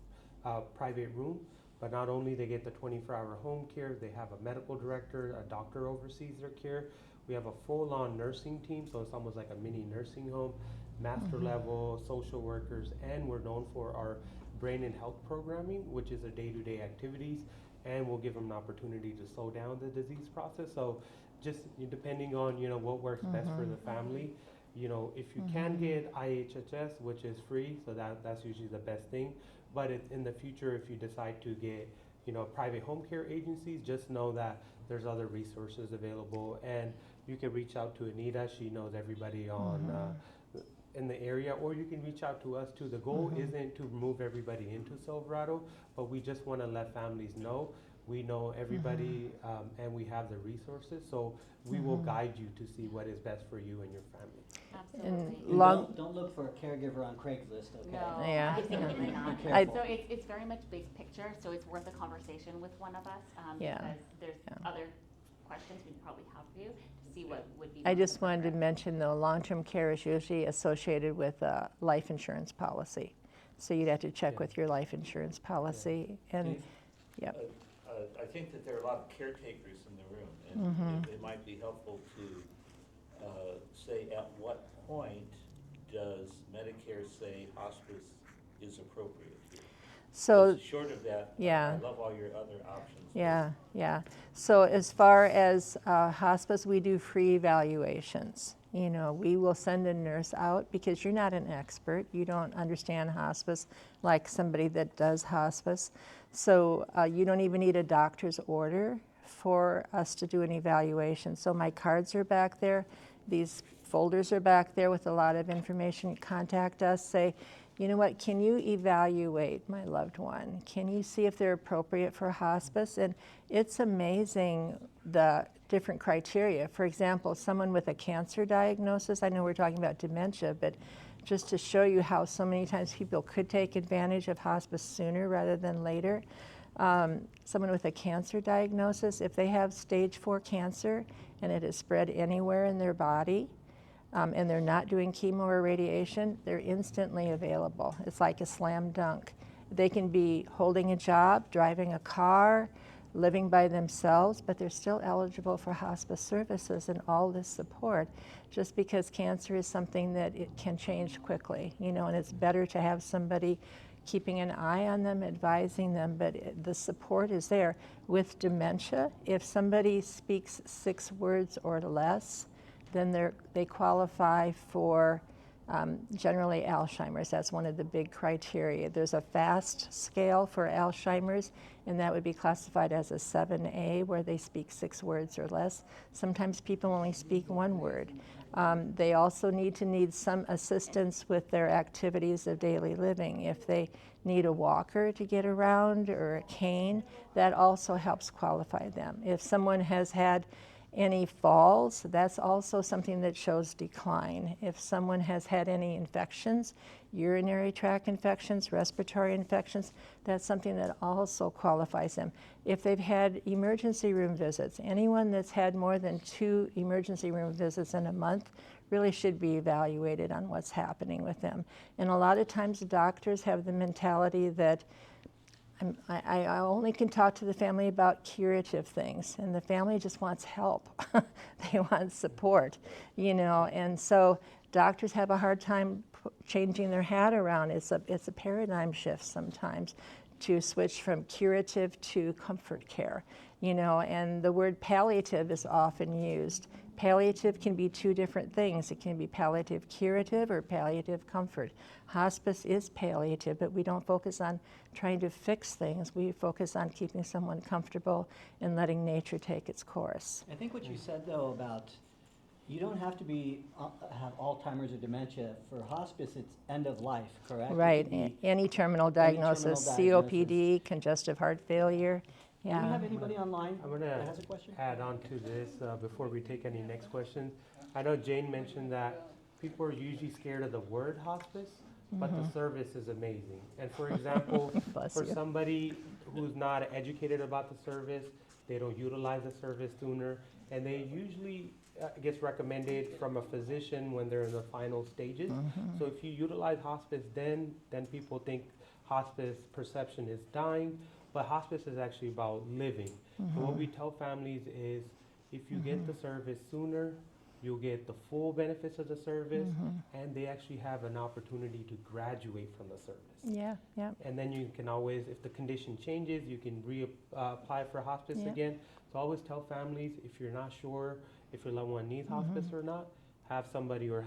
private room. But not only they get the 24-hour home care, they have a medical director, a doctor oversees their care. We have a full-on nursing team, so it's almost like a mini nursing home, master level, social workers, and we're known for our brain and health programming, which is a day-to-day activities, and we'll give them an opportunity to slow down the disease process. So just depending on, you know, what works best for the family. You know, if you can get IHHS, which is free, so that's usually the best thing. But in the future, if you decide to get, you know, private home care agencies, just know that there's other resources available, and you can reach out to Anita. She knows everybody on in the area, or you can reach out to us too. The goal isn't to move everybody into Silverado, but we just want to let families know we know everybody and we have the resources, so we will guide you to see what is best for you and your family. Absolutely. And don't look for a caregiver on Craigslist, okay? No, Yeah. absolutely not. Be careful. So it's very much big picture, so it's worth a conversation with one of us Yeah. because there's other questions we'd probably have for you to see what would be. I most just wanted to appropriate. mention though, long-term care is usually associated with a life insurance policy. So you'd have to check with your life insurance policy and, yep. I think that there are a lot of caretakers in the room, and it might be helpful to say at what point does Medicare say hospice is appropriate here? So, 'Cause short of that, yeah. I love all your other options. yeah. So as far as hospice, we do free evaluations. You know, we will send a nurse out because you're not an expert. You don't understand hospice like somebody that does hospice. So you don't even need a doctor's order for us to do an evaluation. So my cards are back there. These folders are back there with a lot of information. Contact us, say, you know what, can you evaluate my loved one? Can you see if they're appropriate for hospice? And it's amazing the different criteria. For example, someone with a cancer diagnosis, I know we're talking about dementia, but just to show you how so many times people could take advantage of hospice sooner rather than later. Someone with a cancer diagnosis, if they have stage 4 cancer and it has spread anywhere in their body, and they're not doing chemo or radiation, they're instantly available. It's like a slam dunk. They can be holding a job, driving a car, living by themselves, but they're still eligible for hospice services and all this support, just because cancer is something that it can change quickly, you know, and it's better to have somebody keeping an eye on them, advising them, but the support is there. With dementia, if somebody speaks 6 words or less, then they qualify for generally Alzheimer's. That's one of the big criteria. There's a FAST scale for Alzheimer's, and that would be classified as a 7A, where they speak 6 words or less. Sometimes people only speak 1 word. They also need some assistance with their activities of daily living. If they need a walker to get around or a cane, that also helps qualify them. If someone has had Any falls, that's also something that shows decline. If someone has had any infections, urinary tract infections, respiratory infections, that's something that also qualifies them. If they've had emergency room visits, anyone that's had more than 2 emergency room visits in a month really should be evaluated on what's happening with them. And a lot of times doctors have the mentality that I only can talk to the family about curative things, and the family just wants help. They want support, you know, and so doctors have a hard time changing their hat around. It's a paradigm shift sometimes to switch from curative to comfort care, you know, and the word palliative is often used. Palliative can be 2 different things. It can be palliative curative or palliative comfort. Hospice is palliative, but we don't focus on trying to fix things. We focus on keeping someone comfortable and letting nature take its course. I think what you said, though, about you don't have to have Alzheimer's or dementia. For hospice, it's end of life, correct? Right, any terminal diagnosis, COPD, congestive heart failure. Do we have anybody online I'm going that to has a question? add on to this before we take any next questions. I know Jane mentioned that people are usually scared of the word hospice, but the service is amazing. And for example, Bless for you. somebody who's not educated about the service, they don't utilize the service sooner, and they usually gets recommended from a physician when they're in the final stages. So if you utilize hospice, then people think hospice perception is dying, but hospice is actually about living. So what we tell families is, if you get the service sooner, you'll get the full benefits of the service, and they actually have an opportunity to graduate from the service. Yeah, yeah. And then you can always, if the condition changes, you can apply for hospice Yeah. again. So I always tell families, if you're not sure if your loved one needs hospice or not, have somebody or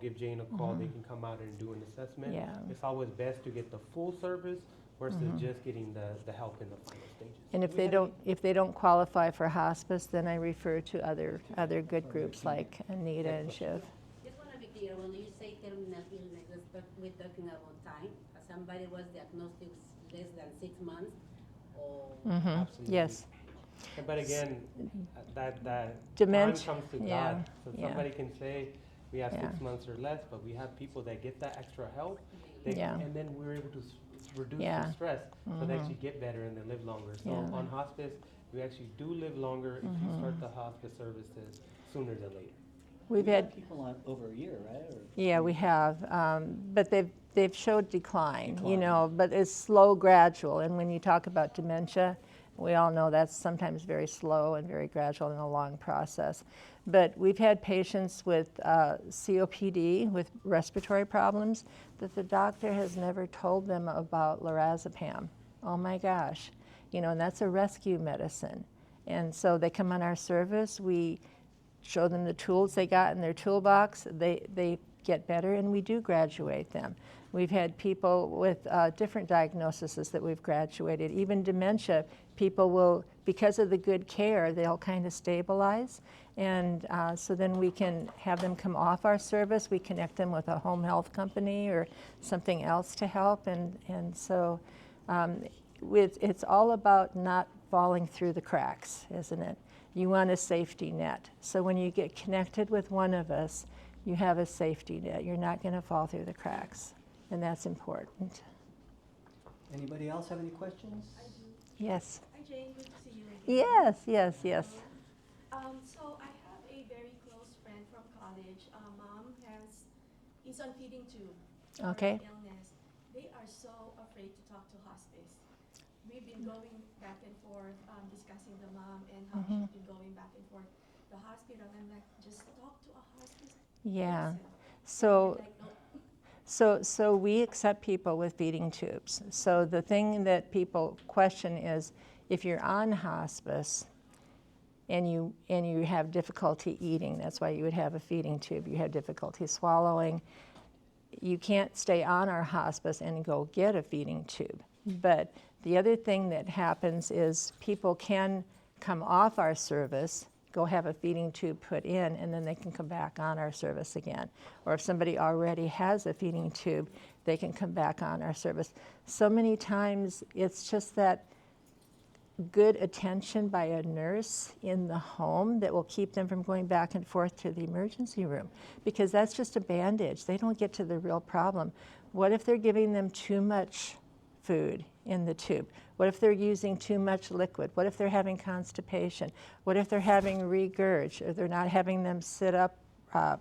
give Jane a call. They can come out and do an assessment. Yeah. It's always best to get the full service versus just getting the help in the final stages. And if they don't qualify for hospice, then I refer to other good groups like Anita and Shiv. Just want to be clear, when you say terminal illness, we're talking about time. Somebody was diagnosed less than 6 months, or Absolutely. Yes. But again, that Dementia, time comes to yeah, God. So yeah. somebody can say we have Yeah. 6 months or less, but we have people that get that extra help, Yeah. and then we're able to reduce Yeah. the stress, so they actually get better and they live longer. So Yeah. on hospice, we actually do live longer if you start the hospice services sooner than later. We've had people on over a year, right? Or Yeah, we have, but they've showed decline, you know, but it's slow, gradual. And when you talk about dementia, we all know that's sometimes very slow and very gradual and a long process. But we've had patients with COPD, with respiratory problems, that the doctor has never told them about lorazepam. Oh my gosh, you know, and that's a rescue medicine. And so they come on our service, we show them the tools they got in their toolbox, they get better, and we do graduate them. We've had people with different diagnoses that we've graduated. Even dementia, people will, because of the good care, they'll kind of stabilize. And so then we can have them come off our service. We connect them with a home health company or something else to help. And so it's all about not falling through the cracks, isn't it? You want a safety net. So when you get connected with one of us, you have a safety net. You're not going to fall through the cracks, and that's important. anybody else have any questions? Yes. Hi Jane, good to see you again. Yes. So I have a very close friend from college. Mom is on feeding tube for Okay. illness. They are so afraid to talk to hospice. We've been going back and forth, discussing the mom and how she's been going back and forth. The hospital, I'm like, just talk to a hospice Yeah. person. So They're like, no. So we accept people with feeding tubes. So the thing that people question is, if you're on hospice and you have difficulty eating, that's why you would have a feeding tube. You have difficulty swallowing. You can't stay on our hospice and go get a feeding tube. But the other thing that happens is people can come off our service, go have a feeding tube put in, and then they can come back on our service again. Or if somebody already has a feeding tube, they can come back on our service. So many times it's just that good attention by a nurse in the home that will keep them from going back and forth to the emergency room, because that's just a bandage. They don't get to the real problem. What if they're giving them too much food in the tube? What if they're using too much liquid? What if they're having constipation? What if they're having regurg, or they're not having them sit up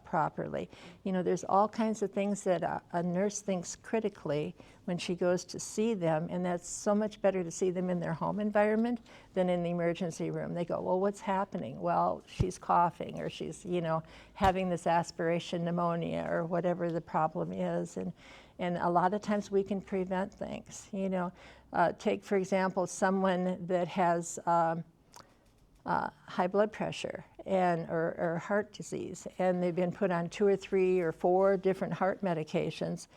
properly? You know, there's all kinds of things that a nurse thinks critically when she goes to see them, and that's so much better to see them in their home environment than in the emergency room. They go, well, what's happening? Well, she's coughing, or she's, you know, having this aspiration pneumonia, or whatever the problem is. And a lot of times we can prevent things. You know, take, for example, someone that has high blood pressure or heart disease, and they've been put on 2 or 3 or 4 different heart medications.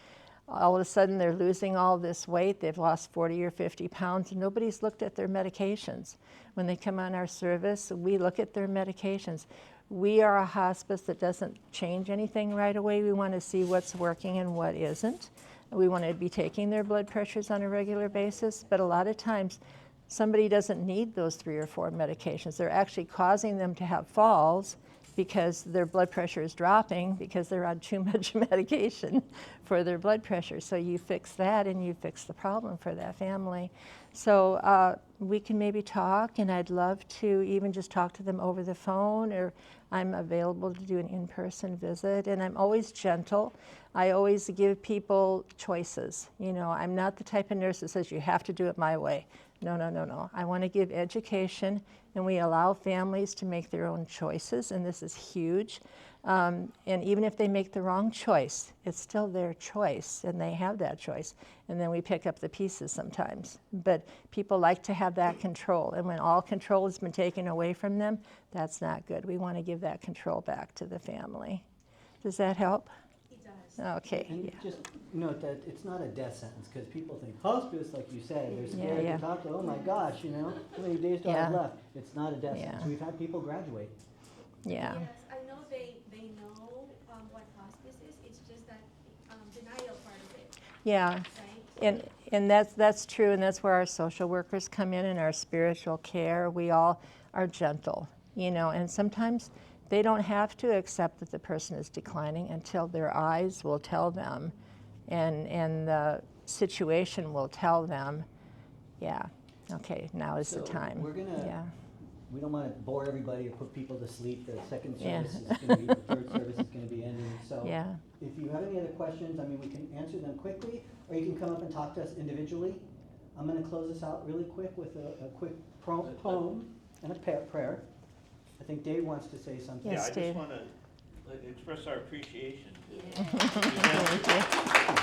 All of a sudden they're losing all this weight. They've lost 40 or 50 pounds, and nobody's looked at their medications. When they come on our service, we look at their medications. We are a hospice that doesn't change anything right away. We want to see what's working and what isn't. We want to be taking their blood pressures on a regular basis, but a lot of times somebody doesn't need those 3 or 4 medications. They're actually causing them to have falls because their blood pressure is dropping because they're on too much medication for their blood pressure. So you fix that and you fix the problem for that family. So we can maybe talk, and I'd love to even just talk to them over the phone, or I'm available to do an in-person visit. And I'm always gentle. I always give people choices. You know, I'm not the type of nurse that says you have to do it my way. No, no, no, no. I want to give education, and we allow families to make their own choices, and this is huge. And even if they make the wrong choice, it's still their choice, and they have that choice. And then we pick up the pieces sometimes. But people like to have that control, and when all control has been taken away from them, that's not good. We want to give that control back to the family. Does that help? It does. Okay. And Yeah. just note that it's not a death sentence, because people think hospice, like you said, they're scared Yeah. to talk to, oh my gosh, you know, how many days do I have Yeah. left? It's not a death Yeah. sentence. We've had people graduate. Yeah. Yes, I know they know what hospice is. It's just that denial part of it, Yeah. right? And that's true, and that's where our social workers come in and our spiritual care. We all are gentle, you know, and sometimes they don't have to accept that the person is declining until their eyes will tell them, and the situation will tell them, yeah, okay, now is the So time. we're gonna- Yeah. We don't want to bore everybody or put people to sleep. The second Yeah. service is going to be, the third service is going to be ending. So Yeah. if you have any other questions, I mean, we can answer them quickly, or you can come up and talk to us individually. I'm going to close this out really quick with a quick poem and a prayer. I think Dave wants to say something. Yes, Yeah, I Dave. just want to express our appreciation. Yeah. Thank you.